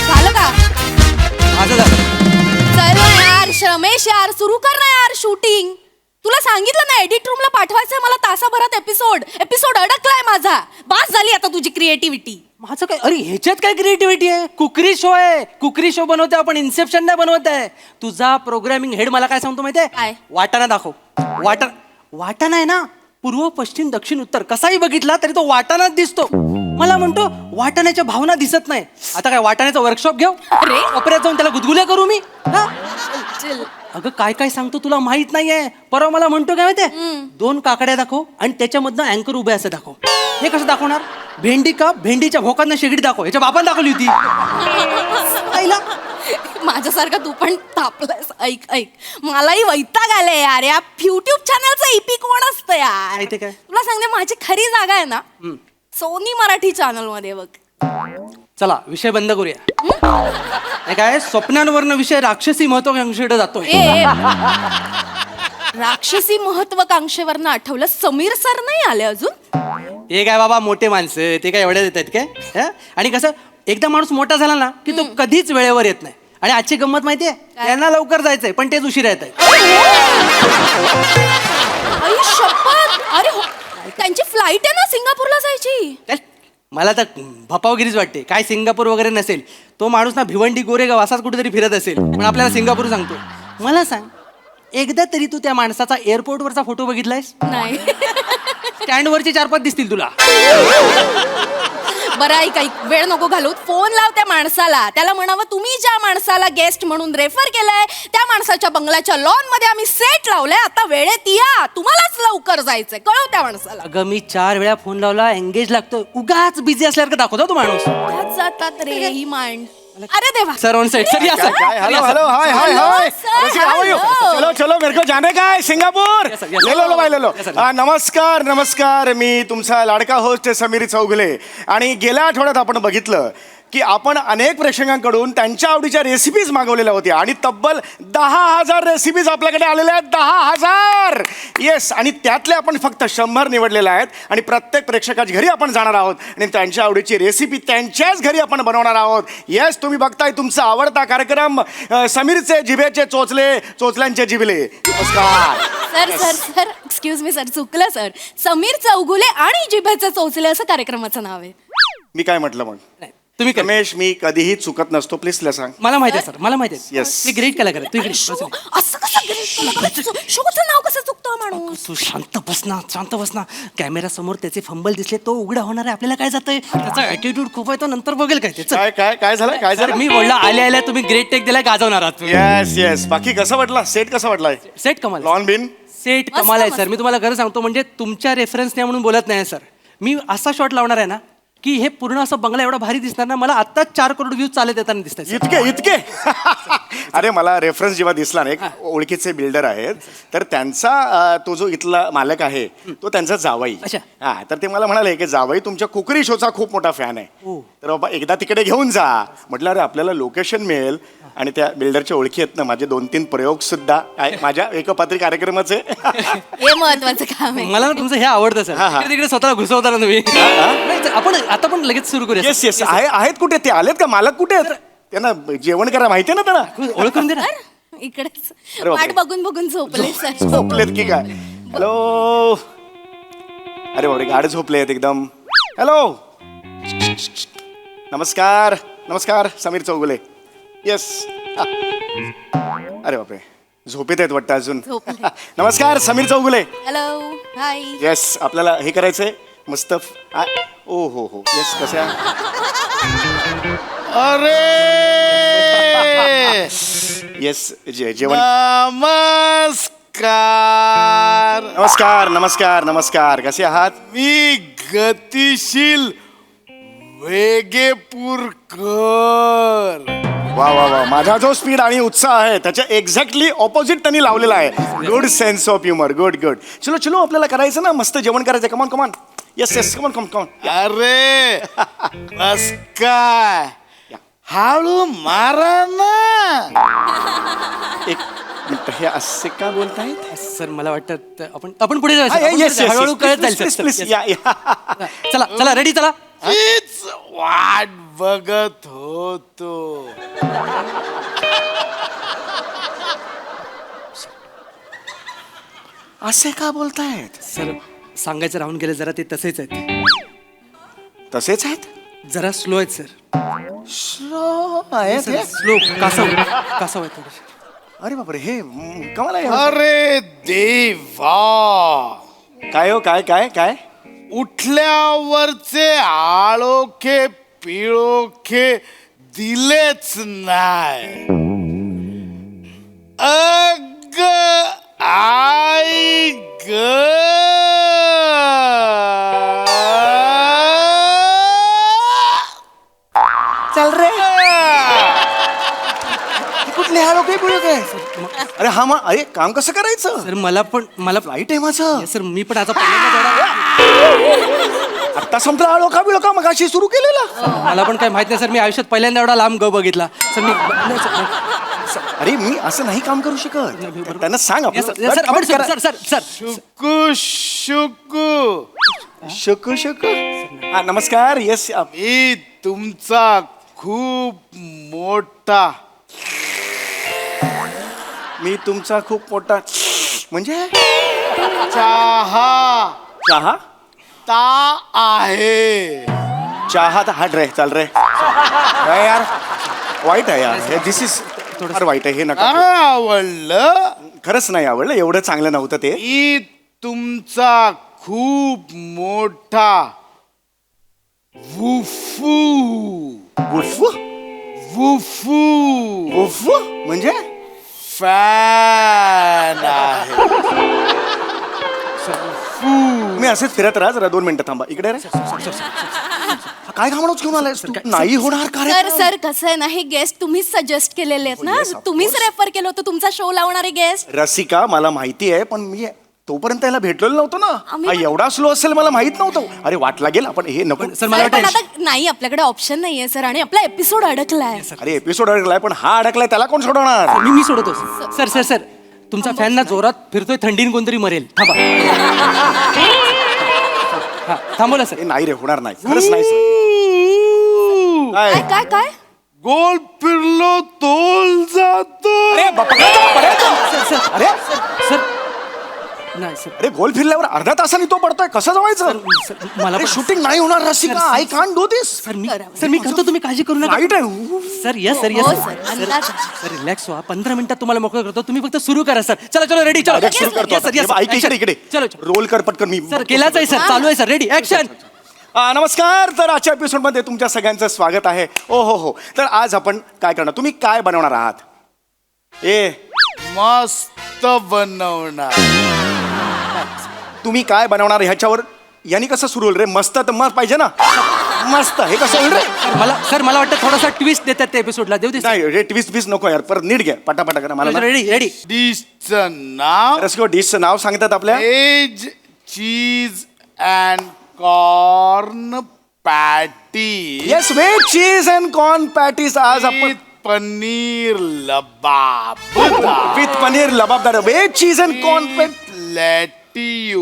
झालं का? माझं झालं. चल ना यार श्रमेश, यार सुरू कर ना यार शूटिंग. तुला सांगितलं ना एडिट रूमला पाठवायचंय मला तासाभरात एपिसोड अडकलाय माझा. बास झाली आता तुझी क्रिएटिव्हिटी. माझं काय, अरे ह्याच्यात काय क्रिएटिव्हिटी आहे. कुकरी शो आहे, कुकरी शो बनवते आपण, इन्सेप्शन नाही बनवत आहे. तुझा प्रोग्रामिंग हेड मला काय सांगतो माहितीये, काय? वाटाणा दाखव. वाटाणा आहे ना, पूर्व पश्चिम दक्षिण उत्तर कसाही बघितला तरी तो वाटाणाच दिसतो. मला म्हणतो वाटाण्याच्या भावना दिसत नाही. आता काय वाटाण्याचं वर्कशॉप घेऊ, कपड्यात जाऊन त्याला गुदगुल्या करू मी. अगं काय काय सांगतो तुला माहित नाहीये. परवा मला म्हणतो काय माहितीये, 2 काकड्या दाखव आणि त्याच्यामधनं अँकर उभे असं दाखव. हे कसं दाखवणार? भेंडी का भेंडीच्या भोकांना शेगडी दाखव. ह्याच्या बापान दाखवली होती. माझ्यासारखा तू पण तापलायस. ऐक मलाही वैताग आलाय यार. या युट्यूब चॅनलचं ईपी कोण असतं यार? माहिती काय? तुला सांगते माझी खरी जागा आहे ना सोनी मराठी चॅनल मध्ये बघ. चला विषय बंद करूया. हे काय स्वप्नांवरनं विषय राक्षसी महत्वाकांक्षेकडे जातोय. राक्षसी महत्वाकांक्षेवरनं आठवलं, समीर सर नाही आले अजून. ते काय बाबा मोठे माणसं, ते काय एवढ्या देतात काय? हं? आणि कसं एकदा माणूस मोठा झाला ना की तो कधीच वेळेवर येत नाही. आणि आजची गंमत माहितीये, त्यांना लवकर जायचंय पण तेच उशीर येत आहे. अरे हो, त्यांची फ्लाईट आहे ना सिंगापूरला जायची. मला तर भपावगिरीच वाटते. काय सिंगापूर वगैरे नसेल, तो माणूस ना भिवंडी गोरेगाव असाच कुठेतरी फिरत असेल, पण आपल्याला सिंगापूर सांगतो. मला सांग, एकदा तरी तू त्या माणसाचा एअरपोर्टवरचा फोटो बघितलायस? नाही. स्टँडवरचे 4-5 दिसतील तुला. बरं ऐक, वेळ नको घालू. फोन लाव त्या माणसाला, त्याला म्हणावं तुम्ही ज्या माणसाला गेस्ट म्हणून रेफर केलंय त्या माणसाच्या बंगल्याच्या लॉन मध्ये आम्ही सेट लावलंय, आता वेळेत या, तुम्हालाच लवकर जायचंय. कळव त्या माणसाला. अगं मी 4 वेळा फोन लावला, एंगेज लागतो. उगाच बिझी असल्यासारखं दाखवतो तो माणूस. जातात रे ही मांड. अरे देवा. Sir on set. सर या सर. काय hello hello hi hi hi how are you? चलो चलो मेरे को जाने का है Singapore. Yes, sir, yes, sir. ले लो भाई ले लो. Yes, sir. नमस्कार नमस्कार, मी तुमचा लाडका होस्ट समीर चौगुले. आणि गेल्या आठवड्यात आपण बघितलं की आपण अनेक प्रेक्षकांकडून त्यांच्या आवडीच्या रेसिपीज मागवलेल्या होत्या आणि तब्बल 10,000 रेसिपीज आपल्याकडे आलेल्या आहेत. 10,000. येस. आणि त्यातले आपण फक्त 100 निवडलेल्या आहेत आणि प्रत्येक प्रेक्षकाच्या घरी आपण जाणार आहोत आणि त्यांच्या आवडीची रेसिपी त्यांच्याच घरी आपण बनवणार आहोत. येस, तुम्ही बघताय तुमचा आवडता कार्यक्रम समीरचे जिभेचे चोचले, चोचल्यांचे जिभले. नमस्कार. Sir sir sir excuse me sir, चुकलं सर. समीर चौगुले आणि जिभेचे चोचले असं कार्यक्रमाचं नाव आहे. मी काय म्हटलं मग? तुम्ही करा. रमेश मी कधीही चुकत नसतो प्लीज तिला सांग मला माहिती आहे सर, मला माहिती आहे. Yes. ते ग्रेट कलाकार आहे. तुम्ही शो great. असं कसं शोचं नाव कसं चुकतो हा माणूस तू शांत बस ना, शांत बस ना. कॅमेरा समोर त्याचे फंबल दिसले, तो उघडा होणार आहे. आपल्याला काय जातंय, त्याचा ऍटिट्यूड खूप आहे, तो नंतर बघेल काय त्याचं. काय काय काय झालं काय सर झालं मी बोलला आल्या आल्या तुम्ही ग्रेट टेक दिलाय, गाजवणार आहात तुम्ही. येस येस बाकी कसं वाटला सेट कसा वाटलाय सेट कमाल. लॉन बिन सेट मस्त, कमाल आहे मस्त. सर. मी तुम्हाला खरं सांगतो, म्हणजे तुमच्या रेफरन्सने म्हणून बोलत नाही सर. मी असा शॉट लावणार आहे ना की हे पूर्ण असं बंगला एवढा भारी दिसणार ना, मला आत्ताच 4 करोड व्ह्यूज चालत येताना दिसतात sir. इतके इतके अरे मला रेफरन्स जेव्हा दिसला ना एक ओळखीचे बिल्डर आहेत तर त्यांचा तो जो इथला मालक आहे तो त्यांचा जावई अच्छा. हा तर ते मला म्हणाले की जावई तुमच्या कुकरी शोचा खूप मोठा फॅन आहे हो. तर बाबा एकदा तिकडे घेऊन जा म्हटलं अरे आपल्याला लोकेशन मिळेल आणि त्या बिल्डरच्या ओळखी आहेत ना माझे 2-3 प्रयोग सुद्धा माझ्या एकपात्री कार्यक्रमाचे हे महत्वाचं काम आहे मला ना तुमचं हे आवडतं सर. हा, हा. तिकडे स्वतःला घुसवता ना तुम्ही. नाही, आपण आता पण लगेच सुरू करूया. येस येस आहेत कुठे ते आलेत का मालक कुठे आहेत त्यांना जेवण करा माहिती आहे ना त्यांना ओळखून दे ना. इकडेच अरे बापरे. वाट बघून बघून झोपले सर झोपलेत की काय हॅलो अरे बापरे गाड झोपले आहेत एकदम हॅलो नमस्कार नमस्कार समीर चौगुले येस अरे बापरे झोपेत आहेत वाटतं अजून झोपले. नमस्कार Sameer Chougule hello hi yes आपल्याला हे करायचंय मस्त ओ हो येस कसं अरे येस जेवण नमस्कार नमस्कार नमस्कार नमस्कार कसे आहात मी गतिशील वेगेपूरकर. वा वा वा माझा जो स्पीड आणि उत्साह आहे त्याच्या एक्झॅक्टली ऑपोजिट त्यांनी लावलेला आहे good sense of humour good good चलो चलो आपल्याला करायचं ना मस्त जेवण करायचं कमान कमान येस येस कमान कमान कमान अरे बस काय हळू मारा ना. एक मिनिट हे असे का बोलतायत सर मला वाटतं आपण पुढे जाऊया sir. आपण पुढे येस जाऊया. हळूहळू कळत जाईल प्लीज sir. Please Yes. या या चला चला रेडी चला. हीच वाट बघत होतो. असे का बोलतायत सर सांगायचं राहून गेलं, जरा ते तसेच आहेत. तसेच आहेत जरा स्लो आहेत सर. स्लो आहेत हे? स्लो कासव कासव आहेत थोडेसे. अरे बापरे हे कमाल आहे अरे देवा काय हो काय काय काय उठल्यावरचे आळोखे पिळोखे दिलेच नाही. अग आई ग चल रे कुठले हॅलो काय बोलू काय अरे हा मग अरे काम कसं करायचं सर मला फ्लाईट आहे माझं सर मी पण आता पहिल्यांदा एवढा आता संपला आलो का बिळो का मग अशी सुरू केलेला मला पण काय माहित नाही सर. मी आयुष्यात पहिल्यांदा एवढा लांब ग बघितला सर. मी नाही, sir. अरे मी असं नाही काम करू शकत त्यांना सांग Yes, sir. आपलं Yes, sir. आपण करा. सर सर सर शुकू शुकू शकू शकू हा नमस्कार येस मी तुमचा खूप मोठा मी तुमचा खूप मोठा म्हणजे चहा चहा ता आहे. चहा तर हट रे चल रे नाही यार वाईट आहे यार हे दिस इज फार वाईट आहे हे नका आवडलं. खरंच नाही आवडलं एवढं चांगलं नव्हतं ते मी तुमचा खूप मोठा वुफू उफ वुफू उफ म्हणजे फॅन आहे. मी असेच फिरत राहा जरा 2 मिनिटं थांबा इकडे रे काय घामणूच घेऊन आलाय नाही होणार सर कार्यक्रम सर कसं आहे ना हे गेस्ट तुम्हीच सजेस्ट केलेले आहेत ना yes, of तुम्हीच course. रेफर केलं होतं तुमचा शो लावणारे गेस्ट रसिका मला माहिती आहे पण मी तोपर्यंत त्याला भेटलेलो नव्हतो ना आम्ही हा पण- एवढा स्लो असेल मला माहित नव्हतं अरे वाट लागेल आपण हे नको सर मला पण वाटतं आता नाही आपल्याकडे ऑप्शन नाहीये सर आणि आपला एपिसोड अडकलाय अरे एपिसोड अडकलाय पण हा अडकलाय त्याला कोण सोडवणार मी सोडतो सर सर सर तुमचा फॅन ना जोरात फिरतोय, थंडीन कोणतरी मरेल. थांबा. हा थांबवलं सर. हे नाही रे होणार नाही खरंच नाही sir. काय काय काय काय गोल फिरलो तोल जातो. अरे बापा, सर सर अरे सर नाही सर अरे गोल फिरल्यावर अर्ध्या तासाने तो पडतोय कसं जमायचं सर, मला अरे पण- शूटिंग नाही होणार Rasika I can't do this sir मी करतो तुम्ही काळजी करू नका राईट आहे सर यस सर हो, यस सर. अंदाज. सर रिलॅक्स व्हा 15 मिनिटात तुम्हाला मोकळं करतो तुम्ही फक्त सुरू करा सर चला चलो रेडी चलो Direct सुरू करतो Yes, sir, आता. yes, sir. ऐक इकडे इकडे चलो चलो. रोल कर पटकन मी सर केलाच आहे सर चालू आहे सर रेडी ऍक्शन नमस्कार तर आजच्या एपिसोडमध्ये तुमच्या सगळ्यांचं स्वागत आहे ओ हो तर आज आपण काय करणार तुम्ही काय बनवणार आहात मस्त बनवणार. तुम्ही काय बनवणार ह्याच्यावर यांनी कसं सुरू होईल रे मस्त तर मस्त पाहिजे ना मस्त हे कसं होईल रे मला वाटतं थोडासा ट्विस्ट देतात त्या एपिसोडला देऊ दे नाही रे ट्विस्ट नको यार परत नीट घ्या पटापटा करा मला रेडी रेडी डिशचं नाव रसिको डिशचं नाव सांगतात आपल्या veg cheese and corn patty yes veg cheese and corn patties आज आपण पनीर लबाब with paneer lababdar veg cheese and corn पॅट लेटियू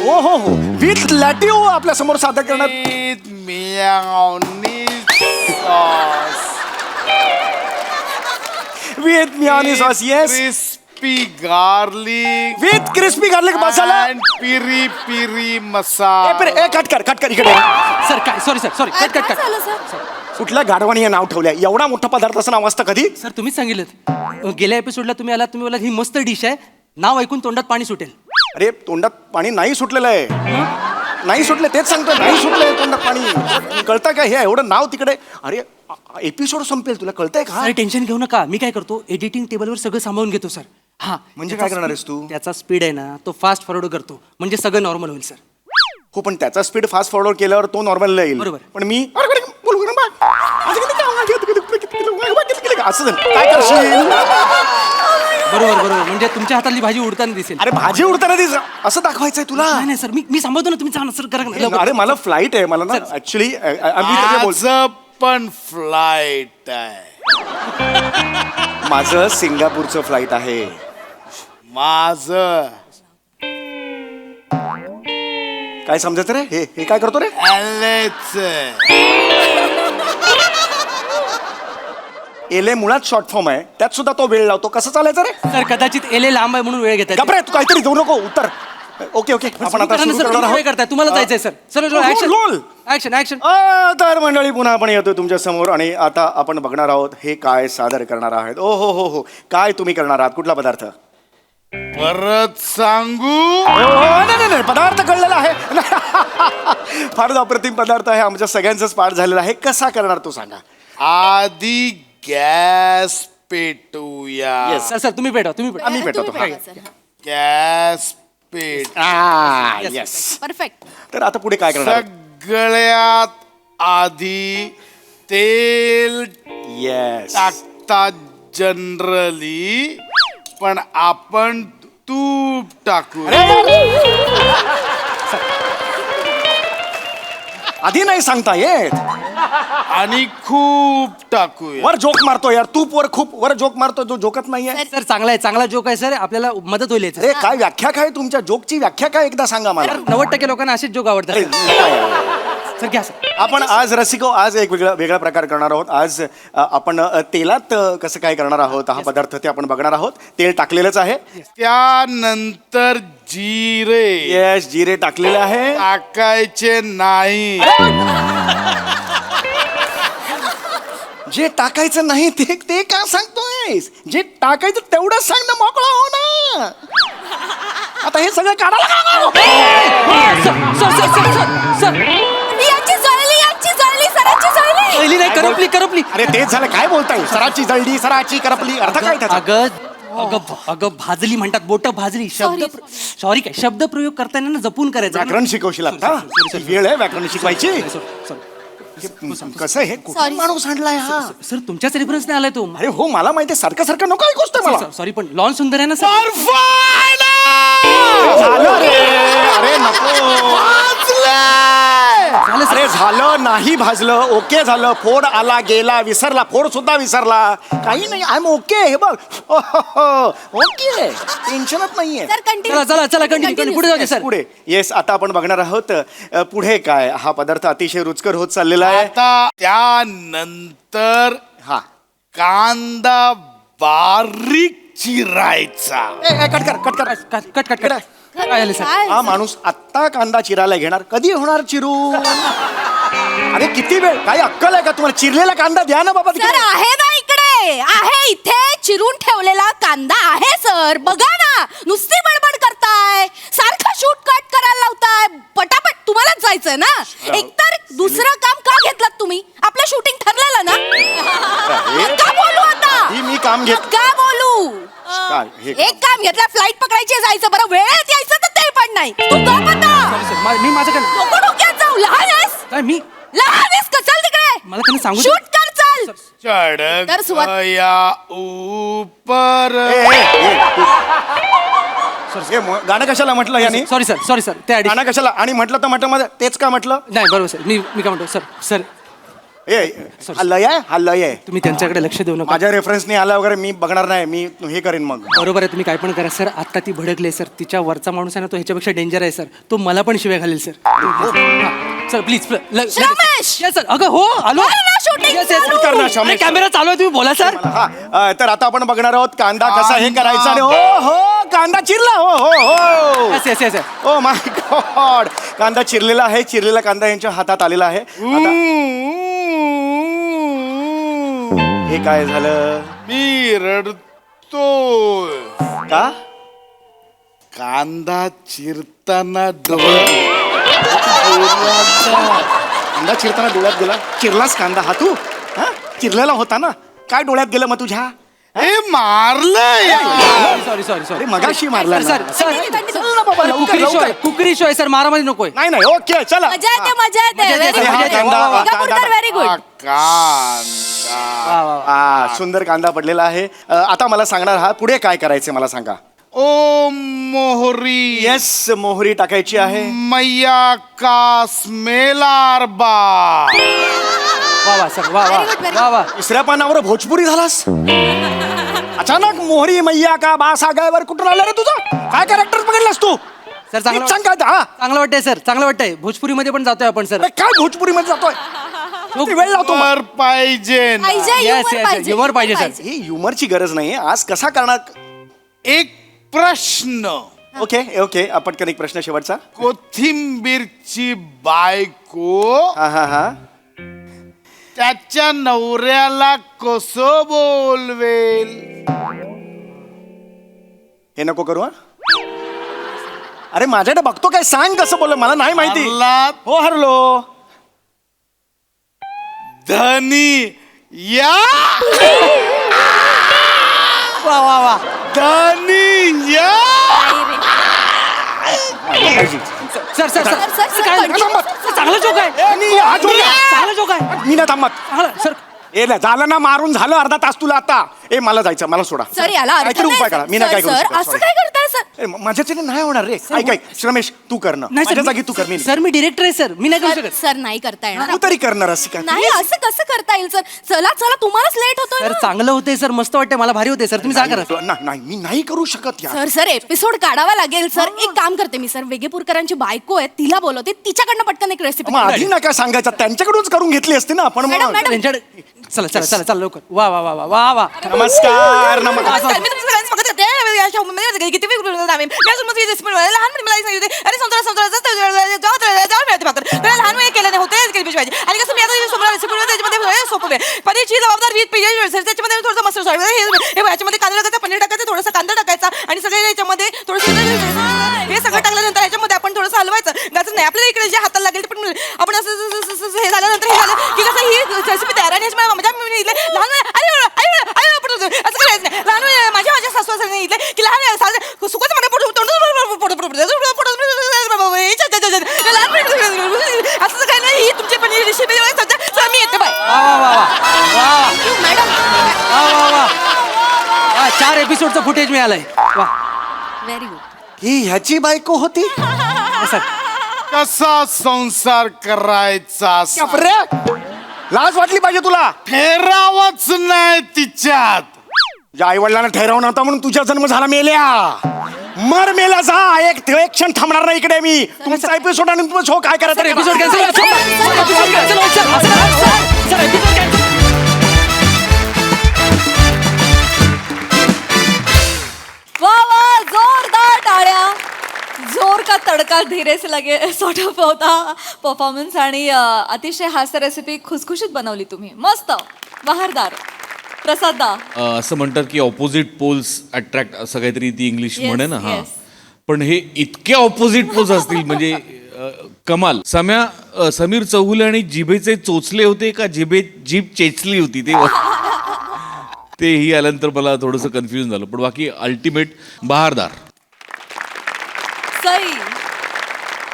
ओ हो विथ लॅटिओ आपल्या समोर सादर करणार with mayonnaise sauce with Miani sauce yes crispy garlic with crispy garlic masala and piri piri masala cut कर इकडे सर काय सॉरी सर कट कट काय कट झालं सर कुठल्या गाढवानी हे नाव ठेवलंय एवढा मोठा पदार्थाचं नाव असतं कधी सर तुम्हीच सांगितलं गेल्या एपिसोडला तुम्ही आलात तुम्ही बोलात ही मस्त डिश आहे नाव ऐकून तोंडात पाणी सुटेल अरे तोंडात पाणी नाही सुटलेलं आहे नाही सुटले तेच सांगतो नाही सुटलंय तोंडात पाणी कळतं का हे एवढं नाव तिकडे अरे एपिसोड संपेल तुला कळतंय का सर टेन्शन घेऊ नका मी काय करतो एडिटिंग टेबलवर सगळं सांभाळून घेतो सर हा म्हणजे काय करणार आहेस तू? त्याचा स्पीड आहे ना तो फास्ट फॉरवर्ड करतो म्हणजे सगळं नॉर्मल होईल सर हो पण त्याचा स्पीड फास्ट फॉरवर्ड केल्यावर तो नॉर्मल येईल बरोबर. पण मी बोलू ना बा. असं झालं. काय करशील बरोबर म्हणजे तुमच्या हातातली भाजी उडताना दिसेल अरे भाजी उडताना दिस असं दाखवायचंय तुला नाही सर मी सांभाळतो ना तुम्ही सांगा सर करा ना, लवकर. अरे मला फ्लाईट आहे मला ना ऍक्च्युली माझं पण फ्लाईट आहे माझं सिंगापूरचं फ्लाईट आहे माझं काय समजायचं रे हे काय करतो रे LH एले मुळात शॉर्ट फॉर्म आहे त्यात सुद्धा तो वेळ लावतो कसं चालायचं रे सर कदाचित एले लांब आहे म्हणून वेळ घेतात गप्रे तू काहीतरी देऊ नको उत्तर ओके आपण आता सुरू करणार आहोत. करताय तुम्हाला जायचंय sir sir roll, roll. Action action तर मंडळी पुन्हा आपण येतोय तुमच्या समोर आणि आता आपण बघणार आहोत हे काय सादर करणार आहात ओ हो काय तुम्ही करणार आहात कुठला पदार्थ परत सांगू नाही पदार्थ कळलेला आहे फारच अप्रतिम पदार्थ आहे आमच्या सगळ्यांचाच पाठ झालेला आहे कसा करणार तो सांगा आधी गॅस पेटूया सर तुम्ही पेटवा आम्ही भेटतो गॅस पेट येस परफेक्ट तर आता पुढे काय करणार सगळ्यात आधी तेल येस टाकतात जनरली पण आपण तूप टाकू आधी नाही सांगता येत आणि खूप टाकूया वर जोक मारतो यार तूप वर खूप वर जोक मारतो जो जोकत नाहीये सर चांगला जोक आहे सर आपल्याला मदत होईल याची. अरे काय व्याख्या काय तुमच्या जोकची व्याख्या काय एकदा सांगा मला 90% लोकांना असेच जोक आवडतात अरे, काय? सर घ्या सर आपण आज रसिको आज एक वेगळा प्रकार करणार आहोत आज आपण तेलात कसं काय करणार आहोत हा पदार्थ ते आपण बघणार आहोत तेल टाकलेलंच आहे त्यानंतर जिरे येस जिरे टाकलेले आहे टाकायचे नाही जे टाकायचं नाही ते का सांगतोय जे टाकायचं तेवढंच सांग ना मोकळा हो ना आता हे सगळं काढायला सर यांची जळली सरांची जळली करपली अरे तेच झालं काय बोलताय सराची जळली सराची करपली अर्थ काय त्याचा अगं भाजली म्हणतात बोट भाजली सॉरी काय शब्द प्रयोग करताना ना जपून करायचं व्याकरण शिकवशील आता वेळ आहे व्याकरण शिकवायची कसं हे कुठून माणूस आणलाय हा सर तुमच्याच रेफरन्स नाही आलाय तो अरे हो मला माहिती सारखं नको ऐकूच मला सॉरी पण लॉन सुंदर आहे ना सर झालं रे अरे नको अरे झालं नाही भाजलं ओके झालं फोड आला गेला विसरला फोड सुद्धा विसरला काही नाही आय एम ओके हे बघ ओके टेन्शनच नाहीये चला कंटिन्यू पुढे जाऊ दे सर पुढे येस आता आपण बघणार आहोत पुढे काय हा पदार्थ अतिशय रुचकर होत चाललेला आहे आता त्यानंतर हा कांदा बारीक चिरायचा कट कर कट काय झालं सर? काय? हा माणूस आत्ता कांदा चिरायला घेणार, कधी होणार चिरू? अरे किती वेळ, काही अक्कल आहे का तुम्हाला? चिरलेला कांदा द्या ना बाबा सर तिकडे. आहे ना इकडे, आहे इथे चिरून ठेवलेला कांदा आहे सर, बघा ना. नुसती बडबड करताय, सारखं शूट कट करायला लावताय. पटापट तुम्हालाच जायचंय ना. एकतर दुसरं काम का घेतलं तुम्ही? आपलं शूटिंग ठरलेलं ना. का बोलू आता? ही मी काम घेत का बोलू? काय हे? एक काम घेतलं, फ्लाईट पकडायची आहे, जायचं. बरं वेळेत यायचं तर ते पण नाही. तू गप आता. सर, मी माझ्याकडे नको डोक्यात जाऊ. लहान आहेस, काय मी लहान आहेस का? चल तिकडे मला त्यांनी सांगू दे. शूट कर, चल. चढ़ तर सुवात- गया ऊपर. हे गाणं कशाला म्हटलं याने? सॉरी सर ते ऍडिशन गाणं कशाला? आणि म्हटलं तर म्हटलं माझं तेच का म्हटलं? नाही बरोबर सर मी काय म्हणतो सर ए हा लय आहे, हा लय आहे. तुम्ही त्यांच्याकडे लक्ष देऊ नका. माझ्या रेफरन्सने आला वगैरे मी बघणार नाही, मी हे करेन मग. बरोबर आहे, तुम्ही काय पण करा सर. आता ती भडकली सर, तिच्या वरचा माणूस आहे ना, तो ह्याच्यापेक्षा डेंजर आहे सर. तो मला पण शिव्या घालेल सर. Sir please श्रमेश! सर. अगं हो आलो. आहे ना shooting चालू? कर ना, शमेश. कॅमेरा चालू आहे, तुम्ही बोला सर. हा तर आता आपण बघणार आहोत कांदा कसा हे करायचा. आणि हो हो कांदा चिरला, हो हो हो. Yes yes oh my God, कांदा चिरलेला आहे. चिरलेला कांदा यांच्या हातात आलेला आहे. आता हे काय झालं? मी रडतोय. का? कांदा चिरताना कांदा चिरताना डोळ्यात गेला? चिरलास कांदा हा तू? हा चिरलेला होता ना, काय डोळ्यात गेलं मग तुझ्या? हे मारलंय. सॉरी अरे मगाशी मारला ना. सर चल ना बाबा, लवकर, लवकर. कुकरी शो आहे सर, मारामारी नकोय. नाही नाही ओके चला. मजा येते, मजा येते. मजा येते, Very मजा good. येते. कांदा- मेगापुरकर very good. कांदा. वा, वा, वा. हा सुंदर कांदा पडलेला आहे. आता मला सांगणार हा पुढे काय करायचं मला सांगा. ओ मोहरी. येस मोहरी टाकायची आहे. मैया का स्मेलार बा. वा वा सर, वा वा Very good, very वा वा. तिसऱ्या पानावर भोजपुरी झालास. अचानक मोहरी मैया का बासा गायवर कुठून आलं रे तुझं? काय कॅरेक्टर पकडलास तू? सर चांगलं नीट सांग काय? हा चांगलं वाटतंय सर, चांगलं वाटतंय. भोजपुरी मध्ये पण जातोय आपण सर. अरे काय भोजपुरी मध्ये जातोय? किती वेळ लावतो मग? वर पाहिजे ना. पाहिजे, Yes, humor yes, पाहिजे, humor पाहिजे, sir. ही ह्युमरची गरज नाही. आज कसा करणार? एक प्रश्न. ओके ओके पटकन एक प्रश्न शेवटचा. कोथिंबीरची बायको हा हा हा त्याच्या नवऱ्याला कसं बोलवेल? हे नको करू हा. अरे माझ्याकडे बघतो काय, सांग कसं बोल, मला नाही माहिती. हरला हो हरलो. धनी या. वा वा वा. धनी या. सर सर सर सर, काय चांगला जोक आहे. चांगला जोक आहे. मी ना थांबत. चांगला सर. ए ना झालं ना, मारून झालं अर्धा तास तुला आता. ए मला जायचं, मला सोडा. सर याला अर्थ काहीतरी नाही, उपाय करा. मी ना सर, काय करू सर, शकत, असं sorry. काय करताय सर? ए, माझ्याच्याने नाही होणार रे. ऐक ऐक श्रमेश तू कर ना. नाही माझ्या सर, जागी तू कर. मी सर मी डिरेक्टर आहे सर, मी नाही करू सर, शकत. सर नाही करता येणार. तू तरी करणार असं काय? नाही असं कसं करता येईल सर? चला चला, तुम्हालाच लेट होतोय सर ना. चांगलं होतंय सर, मस्त वाटतंय मला, भारी होते सर. तुम्ही जा करा. नाही मी नाही करू शकत यार. सर सर एपिसोड काढावा लागेल सर. एक काम करते मी सर, वेगेपूरकरांची बायको आहे, तिला बोलवते, तिच्याकडनं पटकन एक रेसिपी. मग आधी नका सांगायचं, त्यांच्याकडूनच करून घेतली असते ना आपण. मॅडम, मग. मॅडम. त्यांच्याकडे चला चला चला चला लवकर. वा वा वा वा वा वा. नमस्कार नमस्कार. मी तुमच्या सगळ्यांचं बघत होते. या show मध्ये किती वेगवेगळे नावे. मी अजून मध्ये recipe बनवायला लहानपणी मला सांगितले, अरे लहान वेळी केले होते पाहिजे. आणि कसं मी आता रेसिपी त्याच्यामध्ये सोपं आहे. पनीरची जबाबदार 20 पेज त्याच्यामध्ये थोडंसं मस्त याच्यामध्ये कांदा टाकायचा, पनीर टाकायचं, थोडासा कांदा टाकायचा आणि सगळे याच्यामध्ये थोडंसं हे सगळं टाकल्यानंतर याच्यामध्ये आपण थोडंसं हलवायचं. गायचं नाही आपल्याला इकडे जे हाताला लागेल ते पण आपण असं हे झाल्यानंतर हे झालं की कसं ही रेसिपी तयार आहे. लहान असं करायचं नाही. लहान माझ्या सासू सांगितलं की लहान सुकच मध्ये असं काही नाही. ही तुमची पण रेसिपी मी येते बाय. वा वा वा वा मॅडम. वा वा वा वा. 4 एपिसोडचं फुटेज मिळालंय. वा. Very good. ही ह्याची बायको होती? असं. कसा संसार करायचा असा? रे लाज वाटली पाहिजे तुला. ठेरावच नाही तिच्यात. तुझ्या आई वडिलांना ठरवून नव्हता म्हणून तुझा जन्म झाला. मेल्या मर मेला जा. एक क्षण थांबणार नाही इकडे मी. तुमचा एपिसोड आणि तुमचा शो काय करायचा? Episode cancel episode cancel. वा वा, जोरदार टाळ्या. का धीरे से लगे सॉर्ट ऑफ होता परफॉर्मन्स आणि अतिशय हास्य रेसिपी खुसखुशीत बनवली तुम्ही. मस्त, बहारदार. प्रसाद दा. असं म्हणतात की ऑपोजिट पोल्स अट्रॅक्ट असं काहीतरी ती इंग्लिश Yes, म्हणे ना. हा, yes. पण हे इतके ऑपोजिट पोल्स असतील म्हणजे कमाल. समीर चौगुले आणि जिभेचे चोचले होते का जीभ चेचली होती तेही आल्यानंतर मला थोडंसं कन्फ्युजन झालं, पण बाकी अल्टिमेट बहारदार. सई.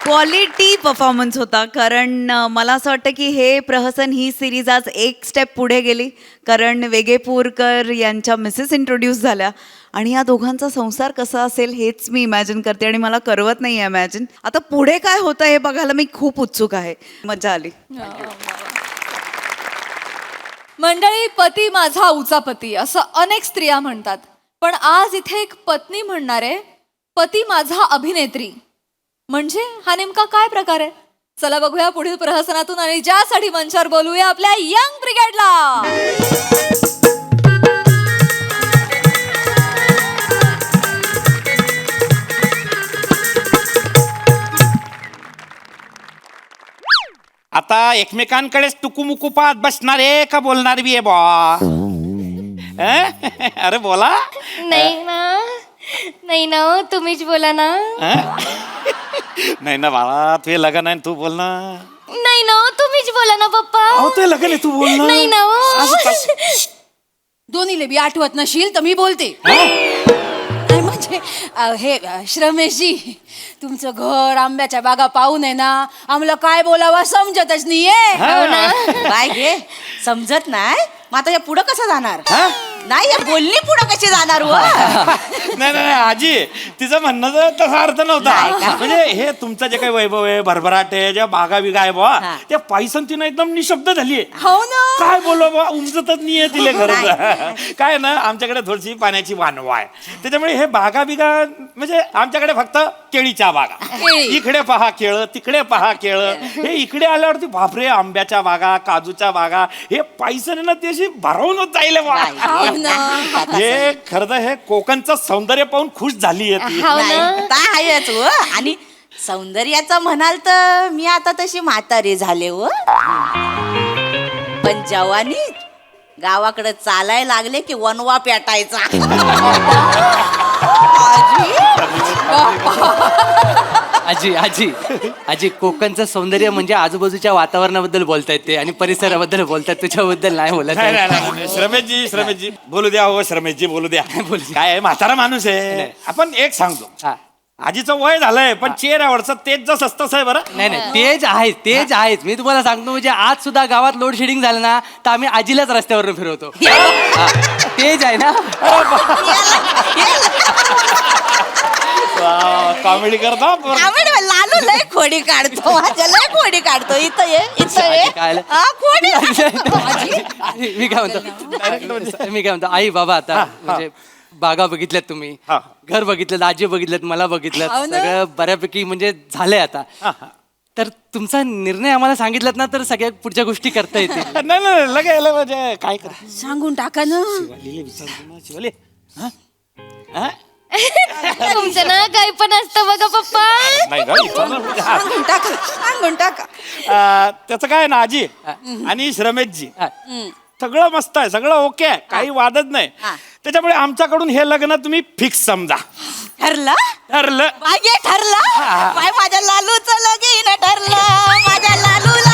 क्वालिटी परफॉर्मन्स होता. कारण मला असं वाटतं की हे प्रहसन ही सिरीज आज एक स्टेप पुढे गेली. कारण वेगेपूरकर यांच्या मिसेस इंट्रोड्यूस झाल्या आणि या दोघांचा संसार कसा असेल हेच मी इमॅजिन करते आणि मला करवत नाही इमॅजिन. आता पुढे काय होतं हे बघायला मी खूप उत्सुक आहे. मजा आली. मंडळी, पती माझा उचापती असं अनेक स्त्रिया म्हणतात, पण आज इथे एक पत्नी म्हणणार आहे पती माझा अभिनेत्री. म्हणजे हा नेमका काय प्रकार आहे? चला बघूया पुढील प्रहसनातून आणि ज्यासाठी मंचावर बोलूया आपल्या यंग ब्रिगेडला. आता एकमेकांकडेच टुकुमुकू पाहत बसणार आहे का बोलणार बी आहे बा? अरे बोला. नाही ना तुम्हीच बोला ना. नाही ना बाळा, तुझे लग्न आहे तू बोल ना. नाही ना तुम्हीच बोला ना पप्पा. तुझे लग्न आहे तू बोल ना. नाही ना. दोन्हीले बी आठवत नशील तर मी बोलते. नाही म्हणजे हे श्रमेशजी, तुमचं घर आंब्याच्या बागा पाहून आहे ना आम्हाला काय बोलावं समजतच नाहीये. काय घे समजत नाही. मग आता या पुढं कसं जाणार? नाही या बोलणी पुढं कशी जाणार? नाही नाही आजी, तिचं म्हणणं तसा अर्थ नव्हता. म्हणजे हे तुमचं जे काही वैभव आहे, भरभराट आहे, ज्या बागा बिगा आहे बा, त्या पैसन तिनं एकदम निशब्द झालीये. हो ना. काय बोलू बा, उमजतच नाहीये तिला खरंच. काय ना, आमच्याकडे थोडीशी पाण्याची वानवा आहे, त्याच्यामुळे हे बागा बिगा म्हणजे आमच्याकडे फक्त केळीच्या बागा. इकडे पहा केळ, तिकडे पहा केळ. हे इकडे आल्यावरती बापरे, आंब्याच्या बागा, काजूच्या बागा, हे पैसन ना त्याशी भरवूनच जाईल बा. हे खरं हे कोकणचं सौंदर्य पाहून खुश झाली आहेच व. आणि सौंदर्याचं म्हणाल तर मी आता तशी म्हातारी झाले व. पण जवानी गावाकडे चालायला लागले की वनवा पेटायचा. आजी आजी आजी कोकणचं सौंदर्य म्हणजे आजूबाजूच्या वातावरणाबद्दल बोलतायत ते आणि परिसराबद्दल बोलतात, त्याच्याबद्दल नाही बोलत. श्रमेशजी बोलू द्या. हो श्रमेशजी बोलू द्या. काय आहे, म्हातारा माणूस आहे. आपण एक सांगतो, आजीचं वय झालंय पण चेहऱ्यावरचं तेच जस असतंच आहे बरं. नाही नाही तेच आहेच. मी तुम्हाला सांगतो म्हणजे आज सुद्धा गावात लोड शेडिंग झालं ना तर आम्ही आजीलाच रस्त्यावरून फिरवतो. तेच आहे ना. कॉमेडी करता. लालू लय खोडी काढतो. माझ्या लय खोडी काढतो. इथं ये इथं ये. खोडी. मी काय म्हणतो आई बाबा, आता म्हणजे बागा बघितल्यात तुम्ही, घर बघितलं, आजी बघितल्यात, मला बघितलं, सगळं बऱ्यापैकी म्हणजे झालंय आता. तर तुमचा निर्णय आम्हाला सांगितलात ना तर सगळ्या पुढच्या गोष्टी करता येतील. नाही लगायला म्हणजे काय कर सांगून टाका ना. शिवाले तुमचं ना काही पण असतं बघा पप्पा. सांगून टाका. त्याचं काय ना आजी आणि श्रमेशजी सगळं मस्त आहे, सगळं ओके आहे, काही वादच नाही. त्याच्यामुळे आमच्याकडून हे लग्न तुम्ही फिक्स समजा. ठरलं ठरलं ठरलं. माझ्या लालूचं लगीन ठरलं. माझ्या लालूला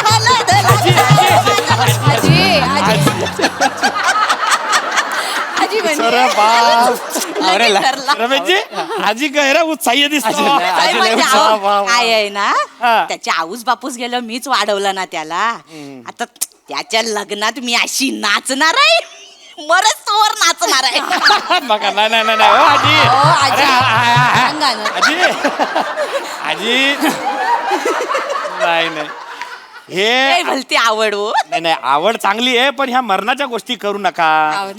रमेशजी आजी गैरा उत्साही दिसतो. काय आहे ना, त्याच्या आऊस बापूस गेलं मीच वाढवलं ना त्याला. आता त्याच्या लग्नात मी अशी नाचणार आहे, मरच तोवर नाचणार आहे. बघा नाही आजी नाही हे भलती आवड हो. नाही आवड चांगली आहे, पण ह्या मरणाच्या गोष्टी करू नका.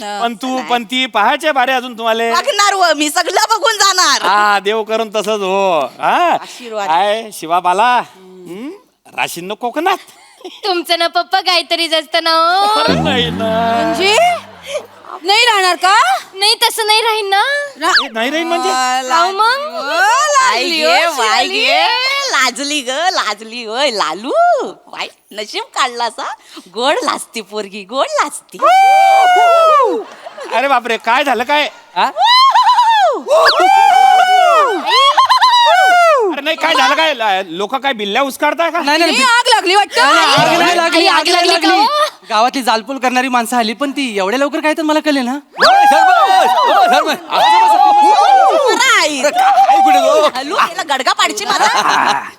पण ती पाहायचे बारे अजून तुम्हाला बघणार व मी सगळं बघून जाणार. हा देव करून तसंच हो. आशीर्वाद. काय शिवाबाला राशीन कोकणात. तुमचं ना पप्पा काहीतरीच असतं ना. नाही ना. म्हणजे नाही राहणार का नाही तसं नाही राहीन ना नाही राहील म्हणजे अहो, मग वाय गे वाय गे लाजली ग लाजली होय लालू वाय नशीब काढला सा गोड लाजती पोरगी गोड लाजती अरे बापरे काय झालं काय हा? अरे नाही काय झालं काय लोक काय बिल्ल्या उचकाडताय का नाही नाही नाही, आग लागली वाटतं आग नाही लागली आग आग नाही लागली का लागली हो? गावातली जालपूल करणारी माणसं आली पण ती एवढ्या लवकर काय तर मला कळले ना लालू त्याला गडगा पाडची मला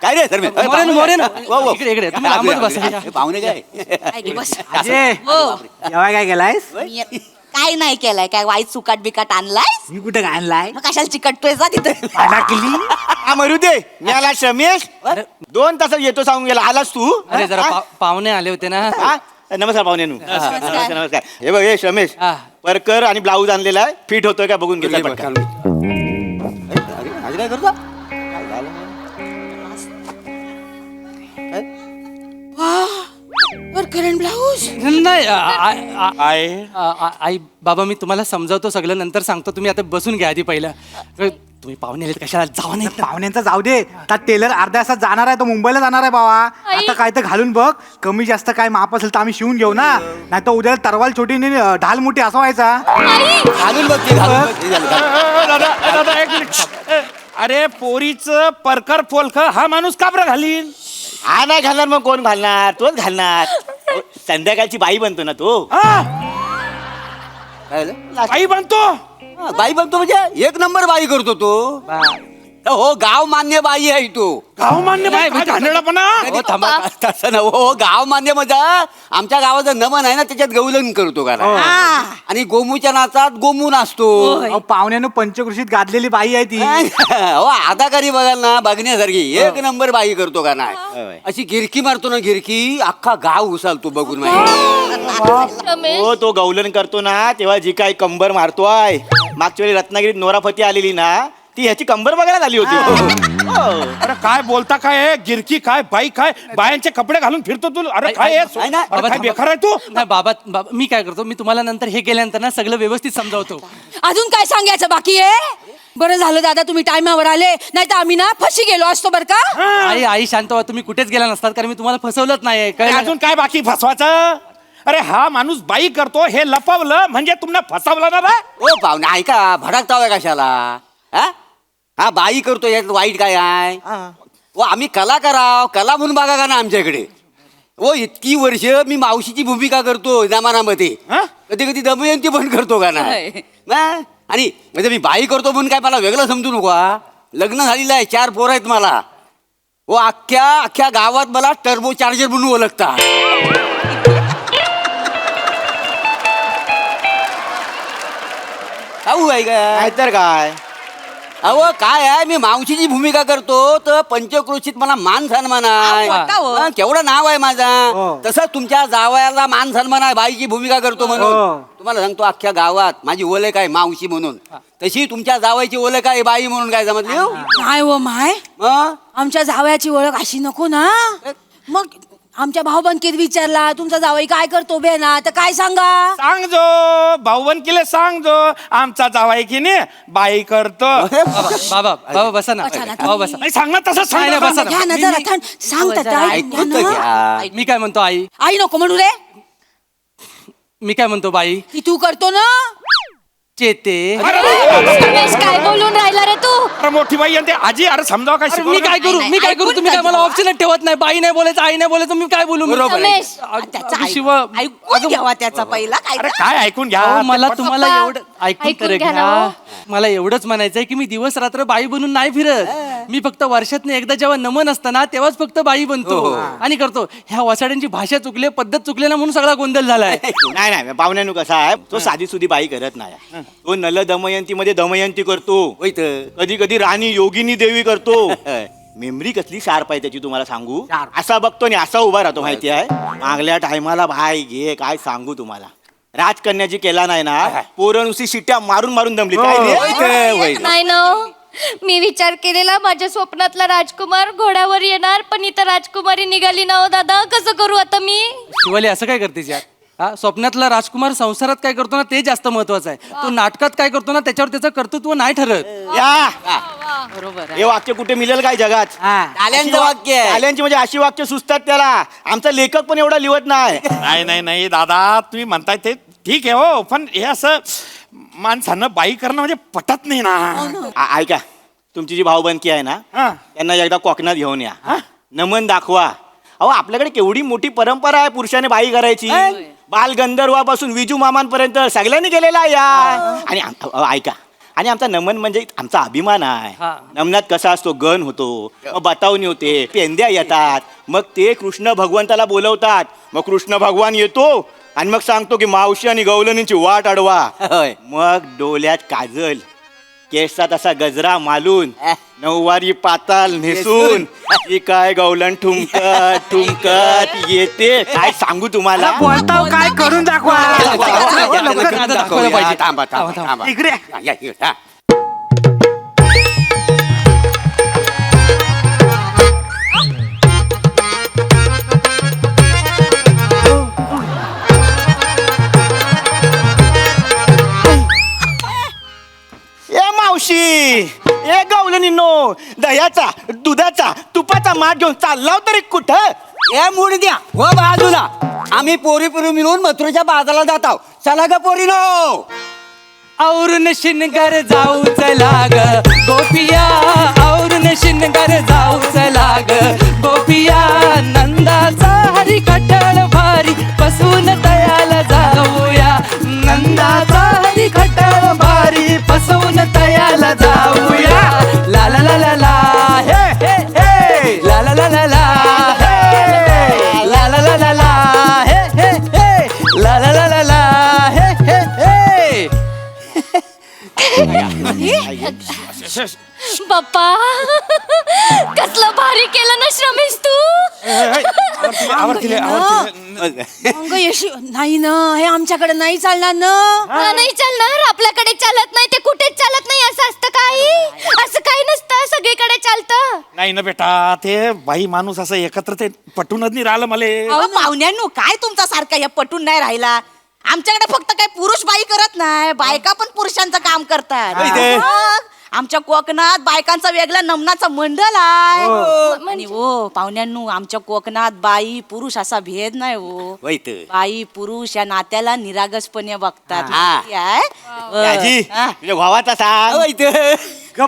काय रे सर मोरेन मोरेन इकडे इकडे तुम्ही लांबच बसा पाहुणे काय काय गे बस हो. जेव्हा काय केलायस काय नाही केलाय काय वाईट सुकाट बिकाट आणलाय मी कुठे काय आणलाय मग कशाला चिकटतोय जा तिथं हा मरू दे मी आला रमेश 2 तासात येतो सांगून गेला आलास तू अरे जरा पाहुणे आले होते ना हा? नमस्कार पाहुण्यानू नमस्कार नमस्कार हे बघ हे रमेश हा. परकर आणि ब्लाऊज आणलेला आहे फिट होतोय का बघून घेतला पटकन. आज काय करतो काय झालं? करण ब्लाऊज नाही आई बाबा मी तुम्हाला समजावतो सगळं नंतर सांगतो तुम्ही आता बसून घ्या आधी पहिलं तुम्ही पाहुणे आले कशाला जावा नाही पाहुण्यांचा जाऊ दे आता टेलर अर्ध्या तासात जाणार आहे तो मुंबईला जाणार आहे बाबा आता काय तर घालून बघ कमी जास्त काय माप असेल तर आम्ही शिवून घेऊ ना नाही तर उद्या तरवाल छोटी आणि ढाल मोठी असं व्हायचा घालून बघ ते, घालून बघ. हे झालं, घाल. दादा एक मिनिट अरे पोरीचं परकर पोलख हा माणूस का बरं घालील हा नाही घालणार मग कोण घालणार तोच घालणार संध्याकाळची बाई बनतो ना तो हा, काय झालं? बाई बनतो हा, बाई बनतो म्हणजे 1 नंबर बाई करतो तो हो गाव मान्य बाई आहे तो गाव मान्य बाई काय घाणेरडापणा? हो, थांबा, तसं ना हो गाव मान्य म्हणजे आमच्या गावाचं नमन आहे ना त्याच्यात गौलन करतो का आणि गोमूच्या नाचात गोमू नाचतो अहो, पाहुण्यानं पंचकृषीत गाजलेली बाई आहे ती हो अदाकारी बघाल ना बघण्यासारखी 1 नंबर बाई करतो का नाही अशी गिरकी मारतो ना गिरकी अख्खा गाव उसालतो बघून माहिती रमेश हो तो गौलन करतो ना तेव्हा जी काय कंबर मारतोय मागच्या वेळी रत्नागिरीत नोराफती आलेली ना ती ह्याची कंबर बघायला आली होती हो. अरे काय बोलता काय आहे? गिरकी काय बाई काय बायांचे कपडे घालून फिरतो तू अरे काय आहे? नाही ना. अरे काय बेकार आहे तू नाही बाबा मी काय करतो मी तुम्हाला नंतर हे केल्यानंतर ना सगळं व्यवस्थित समजावतो अजून काय सांगायचं बाकी आहे बरं झालं दादा तुम्ही टायमावर आले नाही तर आम्ही ना फशी गेलो असतो बरं का आई शांत व्हा तुम्ही कुठेच गेला नसतात कारण मी तुम्हाला फसवलंच नाही अरे कळलं? अजून काय बाकी फसवायचं अरे हा माणूस बाई करतो हे लपवलं म्हणजे तुम्हाला फसवलं ना बा ओ पाहुणे ऐका भडकताव कशाला हा हा बाई करतो यात वाईट काय आहे ओ आम्ही कला कराव कला म्हणून बघा का ना आमच्याकडे ओ इतकी वर्ष मी मावशीची भूमिका करतो जमानामध्ये हा? कधी कधी दमयंती पण करतो का नाही ना? आणि म्हणजे मी बाई करतो म्हणून काय मला वेगळं समजू नको हा लग्न झालेलं आहे 4 पोरं आहेत मला ओ अख्ख्या गावात मला टर्बो चार्जर म्हणून ओळखतात काऊ आहे काय तर काय अहो काय आहे मी मावशीची भूमिका करतो तर पंचक्रोशीत मला मान सन्मान आहे हा, केवढं नाव आहे माझा तसंच तुमच्या जावयाला मान सन्मान आहे बाईची भूमिका करतो म्हणून तुम्हाला सांगतो अख्ख्या गावात माझी ओळख आहे मावशी म्हणून तशी तुमच्या जावयाची ओळख आहे बाई म्हणून काय समजली हो? नाही हो माय हं? आमच्या जावयाची ओळख अशी नको ना मग आमच्या भाऊबंदकीत विचारला तुमचा जावई काय करतो बे ना तर काय सांगा सांग जो भाऊबन केले सांग जो आमचा जावाई की नाही बाई करतो बाबा बाबा बसा ना बसा ना बाबा बसा नाही सांग ना तसं सांग नाही, ना. बसा ना. घ्या ना जरा थांब सांगतात ऐकून तर घ्या. मी काय म्हणतो आई आई नको म्हणू रे मी काय म्हणतो बाई की तू करतो ना चेते रमेश काय बोलून राहिला रे तू अरे मोठी बाई आणि ते आजी अरे समजाव काय अरे मी काय करू मी काय करू तुम्ही काय मला ऑप्शन ठेवत नाही बाई नाही बोलायचं आई नाही बोलायचं मी काय बोलू बरोबर आहे. रमेश त्याचा शिव ऐकून घ्यावा त्याचा पहिला काय अरे काय ऐकून घ्या अहो, मला ते तुम्हाला पप्पा, एवढं ऐकून ऐकून तर घ्या ना घ्या हो. मला एवढंच म्हणायचंय की मी दिवस रात्र बाई बनून नाही फिरत मी फक्त वर्षातनं एकदा जेव्हा नमन असतं ना तेव्हाच फक्त बाई बनतो आणि करतो ह्या वसाड्यांची भाषा चुकले पद्धत चुकले ना म्हणून सगळा गोंधळ झालाय नाही नाही पाहुण्यानु कसा आहे तो साधी सुधी बाई करत नाही तो नल दमयंती मध्ये दमयंती करतो कधी कधी राणी योगिनी देवी करतो मेमरी कसली शार्प आहे त्याची तुम्हाला सांगू असा बघतो आणि असा उभा राहतो माहिती आहे मागल्या टायमाला भाई घे काय सांगू तुम्हाला राजकन्याची केला नाही ना पोरं नुसती शिट्ट्या मारून मारून दमली काय रे? नाही ना हो. मी विचार केलेला माझ्या स्वप्नातला राजकुमार घोड्यावर येणार पण इथं राजकुमारी निघाली ना हो दादा कसं करू आता मी शिवाली असं काय करतेस यार हा स्वप्नातला राजकुमार संसारात काय करतो ना ते जास्त महत्वाचं आहे. तो नाटकात काय करतो ना त्याच्यावर त्याचं कर्तृत्व नाही ठरत. या बरोबर हे वाक्य कुठे मिळेल काय जगात? टाल्यांचं वाक्य आहे. टाल्यांची म्हणजे अशी वाक्य सुचतात त्याला. आमचा लेखक पण एवढा लिहत नाही. नाही दादा तुम्ही म्हणताय ते ठीक आहे हो पण हे असं माणसानं बाई करणं म्हणजे पटत नाही ना. ऐका, तुमची जी भाऊबंदकी आहे ना त्यांना एकदा कोकणात घेऊन या, नमन दाखवा. अहो आपल्याकडे केवढी मोठी परंपरा आहे पुरुषाने बाई करायची. बाल गंधर्वापासून विजू मामांपर्यंत सगळ्यांनी केलेला आहे या. आणि ऐका, आणि आमचा नमन म्हणजे आमचा अभिमान आहे. नमनात कसा असतो, गण होतो, मग बतावणी होते, पेंद्या येतात, मग ते कृष्ण भगवंताला बोलवतात, मग कृष्ण भगवान येतो आणि मग सांगतो की मावशी आणि गवलनींची वाट अडवा. मग डोल्यात काजल, केसात असा गजरा मालून, नऊवारी पाताल नेसून ही काय गवलन ठुमकत ठुमकत येते. काय सांगू तुम्हाला. बोलताव काय करून दाखवा. दाखवलं पाहिजे. थांबा. इकडे या. ए मावशी, ए गवलनींनो, दह्याचा दुधाचा तुपाचा माठ घेऊन चाललाव तरी कुठं? ए मूड द्या व बाजूला. आम्ही पोरी मिळून मथुरेच्या बाजाराला जात आहोत. चला ग पोरीनो. औरून शिनगर जाऊ चला ग गोपिया, औरून शिनगर जाऊ चला ग गोपिया, नंदाचा हरी खटळ भारी बसून तयाला जाऊया, नंदाचा हरी खटळ भारी बसून तयाला जाऊया. ला ला ला ला ला हे हे हे ला ला ला ला ला हे ला ला ला ला ला हे हे हे ला ला ला ला ला हे हे हे. बाप्पा कसलं भारी केलं ना श्रमेश तू. अंग यशी नाही ना, हे आमच्याकडे नाही चालणार ना. नाही चालणार, आपल्याकडे चालत नाही ते कुठेच चालत नाही. असं असतं काही, असं काही नसतं, सगळीकडे चालतं. नाही ना बेटा, ते बाई माणूस असं एकत्र ते पटूनच नाही राहिलं मला. अहो, पाहुण्यांनो काय तुमचा सारखा या पटून नाही राहिला. आमच्याकडे फक्त काय पुरुष बाई करत नाही, बायका पण पुरुषांचं काम करतात. मग आमच्या कोकणात बायकांचा वेगळा नमनाचा मंडळ आहे. आणि हो पाहुण्यांनो, आमच्या कोकणात बाई पुरुष असा भेद नाही हो. बाई पुरुष या नात्याला निरागसपणे बघतात. माहिती आहे? आजी, तुझ्या भावाचा सांग.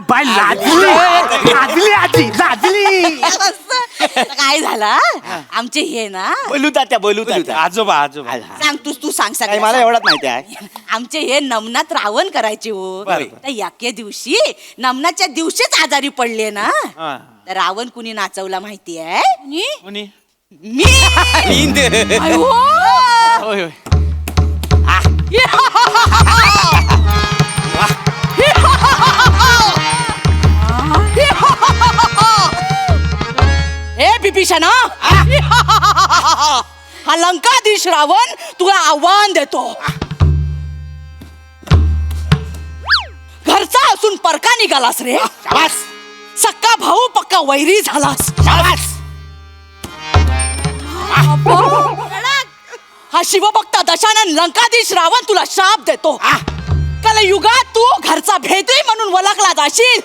बाय लाजली आजी लाजली. काय झाला आमचे हे ना बोलू तात्या. आजोबा सांग तू सांग सगळं. मला एवढाच माहिती आहे. आमचे हे नमनात रावण करायचे हो. तर याके दिवशी नमनाच्या दिवशीच आजारी पडले ना, तर रावण कुणी नाचवला माहिती आहे? मी. हे बिभीषणा, हा लंकाधीश रावण तुला आव्हान देतो. घरचा असून परका निघालास रे. सक्का भाऊ पक्का वैरी झालास. हा शिवभक्त दशानन लंकाधीश रावण तुला शाप देतो. कलयुगात तू घरचा भेदी म्हणून ओळखला जाशील.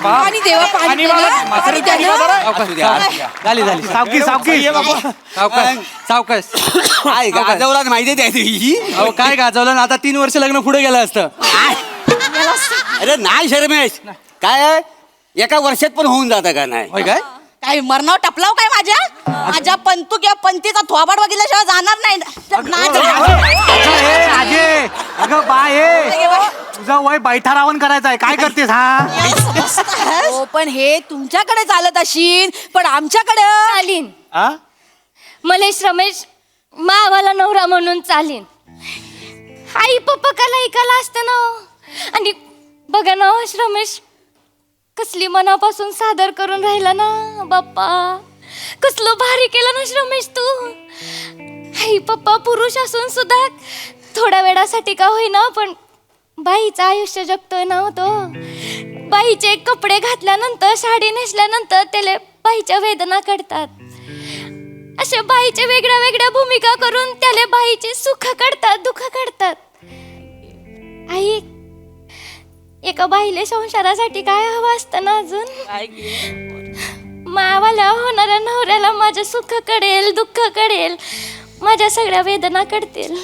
पाणी देवा, पाणी झाली सावकी सावकाश. गाजवला माहिती द्या तुझी. अहो काय गाजवलं ना, आता 3 वर्ष लग्न पुढे गेलं असतं. अरे नाही शर्मेश, काय एका वर्षात पण होऊन जातं का नाही? होय काय? काय मरणाव टपलाव काय माझ्या पंतू किंवा पंतीचा थोबाड बघितल्याशिवाय जाणार नाही. अगं बाय, तुझं वय बैठा रावण करायचं आहे. काय करतेस हा? हो, पण हे तुमच्याकडे चालत अशील, पण आमच्याकडे चालीन मला श्रमेश मावाला नवरा म्हणून चालीन. आई पप्पा काला ऐकायला असतं ना. आणि बघा ना श्रमेश, कसली मनापासून सादर करून राहिला ना बाप्पा. कसलं भारी केलं ना श्रमेश तू. आई पप्पा पुरुष असून सुद्धा थोड्या वेळासाठी का होईना पण बाईचं आयुष्य जगतोय ना तो. बाईचे कपडे घातल्यानंतर साडी नेसल्यानंतर त्याला बाईच्या वेदना कळतात. अशा बाईच्या वेगळ्या वेगळ्या भूमिका करून त्याला बाईचे सुख कळतात दुःख कळतात. आई एका बाईले संसारासाठी काय हवं असतं ना अजून. मावाला होणाऱ्या नवऱ्याला माझं सुख कळेल दुःख कळेल माझ्या सगळ्या वेदना कळतील.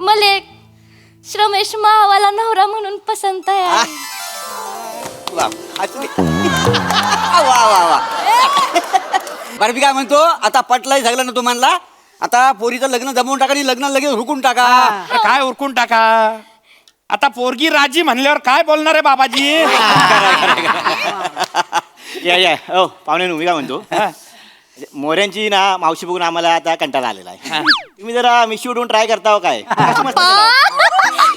मला श्रमेश मावाला नवरा म्हणून पसंत आहे. वा वा वा वा. बरं मी काय म्हणतो, आता पटलाय झालं ना तुम्हाला, आता पोरीचं लग्न जमवून टाका आणि लग्न लगेच हुकून टाका. काय उरकून टाका. आता पोरगी राजी म्हणल्यावर काय बोलणार आहे बाबाजी. या हो पाहुणे मी काय म्हणतो, मोऱ्यांची ना मावशी बघून आम्हाला आता कंटाळा आलेला आहे. तुम्ही जरा मिशी उडवून ट्राय करता हो काय.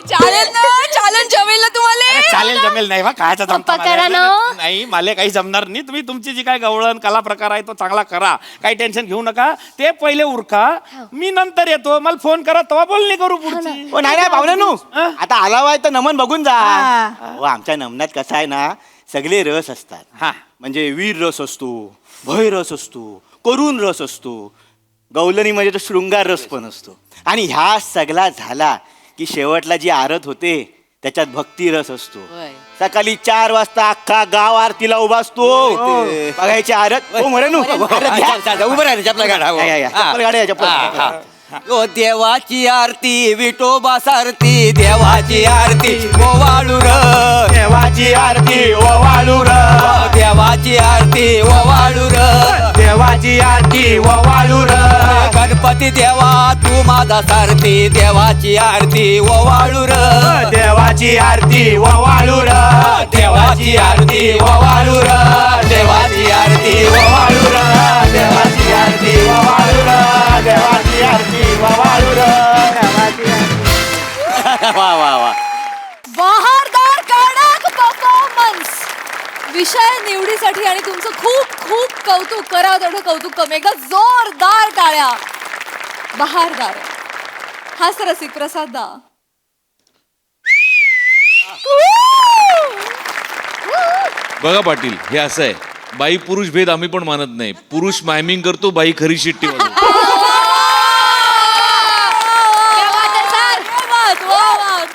चालेल ना, चालेल जमेल ना तुम्हाला. चालेल जमेल नाही बा कायचा पप्पा करा ना. नाही मला काही जमणार नाही. तुम्ही तुमची जी काय गवळण कला प्रकार आहे तो चांगला करा, काही टेन्शन घेऊ नका. ते पहिले उरका, मी नंतर येतो. मला फोन करा तेव्हा बोलणी करू पुढची. नाही नाही पाहुण्यांनो, आता आलावाय तर नमन बघून जा. हो आमच्या नमनात कसं आहे ना, सगळे रस असतात. हा म्हणजे वीर रस असतो, भय रस असतो, करुण रस असतो, गवलनी म्हणजे तो शृंगार रस पण असतो. आणि ह्या सगळा झाला की शेवटला जी आरत होते त्याच्यात भक्ती रस असतो. सकाळी 4 वाजता अख्खा गाव आरतीला उभा असतो बघायची आरत. हो मोरेनू उभं राहा चपला गाड्या. गाड्या ओ देवाची आरती विठोबा सारती, देवाची आरती ओवाळू र, देवाची आरती ओवाळू र, देवाची आरती ओवाळू र, देवाची आरती ओवाळू र. गणपती देवा तू माझा सारथी, देवाची आरती ओवाळू र, देवाची आरती ओवाळू र, देवाची आरती ओवाळू र, देवाची आरती ओवाळू र, देवाची आरती ओवाळू र, देवाची आरती ओवाळू र. वा वा वा. बहारदार कडक परफॉर्मन्स. विषय निवडीसाठी आणि तुमचं खूप खूप कौतुक. करावं तेवढं कौतुक कमी. एकदा जोरदार टाळ्या. बहारदार हास्यरसिक प्रसाद दा. बघा पाटील, हे असं आहे, बाई पुरुष भेद आम्ही पण मानत नाही. पुरुष मायमिंग करतो, बाई खरी शिट्टी वाजवते.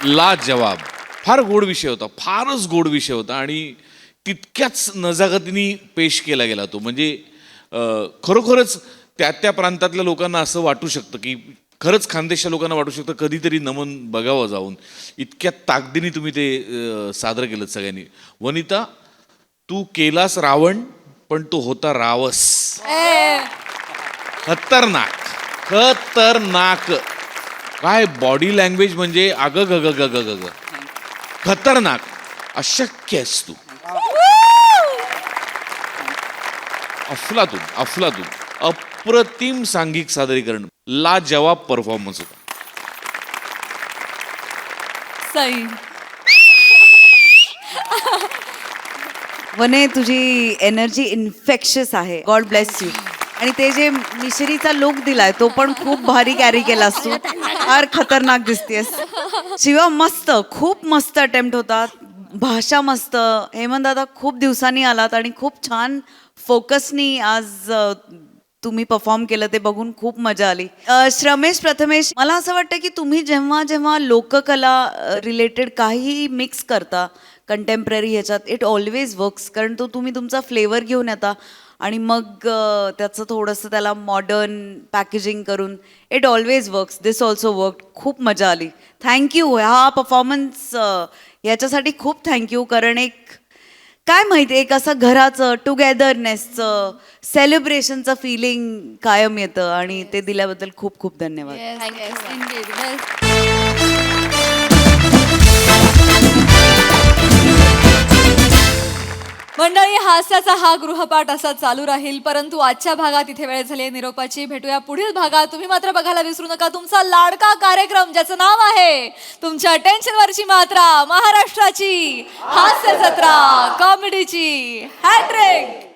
लाजवाब. फार गोड विषय होता, फारच गोड विषय होता आणि तितक्याच नजाकतीने पेश केला गेला तो. म्हणजे खरोखरच त्या प्रांतातल्या लोकांना असं वाटू शकतं की, खरंच खानदेशच्या लोकांना वाटू शकतं कधीतरी नमन बघावं जाऊन. इतक्या ताकदीने तुम्ही ते सादर केलं सगळ्यांनी. वनिता, तू केलास रावण पण तो होता रावस. खतरनाक खतरनाक. काय बॉडी लँग्वेज म्हणजे अग ग ग ग ग ग खतरनाक. अशक्य आहेस तू. अफलातून अफलातून. अप्रतिम सांघिक सादरीकरण. लाजवाब परफॉर्मन्स होता. सई. वने तुझी एनर्जी इन्फेक्शियस आहे. God bless you. आणि ते जे मिश्रीचा लुक दिलाय तो पण खूप भारी कॅरी केलास तू. फार खतरनाक दिसतेस. शिवा मस्त, खूप मस्त अटेम्प्ट होता. भाषा मस्त. हेमंत दादा खूप दिवसांनी आलात आणि खूप छान फोकसनी आज तुम्ही परफॉर्म केलं, ते बघून खूप मजा आली. श्रमेश प्रथमेश, मला असं वाटतं की तुम्ही जेव्हा जेव्हा लोककला रिलेटेड काहीही मिक्स करता कंटेम्पररी ह्याच्यात, इट ऑलवेज वर्क्स. कारण तुम्ही तुमचा फ्लेवर घेऊन येता आणि मग त्याचं थोडंसं त्याला मॉडर्न पॅकेजिंग करून it always works. This also work. खूप मजा आली. थँक्यू. हा परफॉर्मन्स याच्यासाठी खूप थँक्यू. कारण एक काय माहिती, एक असं घराचं टुगेदरनेसचं सेलिब्रेशनचं फिलिंग कायम येतं आणि ते दिल्याबद्दल खूप खूप धन्यवाद. मंडळी, हास्याचा हा गृहपाठ असा चालू राहील, परंतु आजच्या भागात इथे वेळ झाली निरोपाची. भेटूया पुढील भागात. तुम्ही मात्र बघायला विसरू नका तुमचा लाडका कार्यक्रम ज्याचं नाव आहे तुमच्या टेन्शनवरची मात्रा, महाराष्ट्राची हास्य जत्रा, कॉमेडीची हॅट्रिक.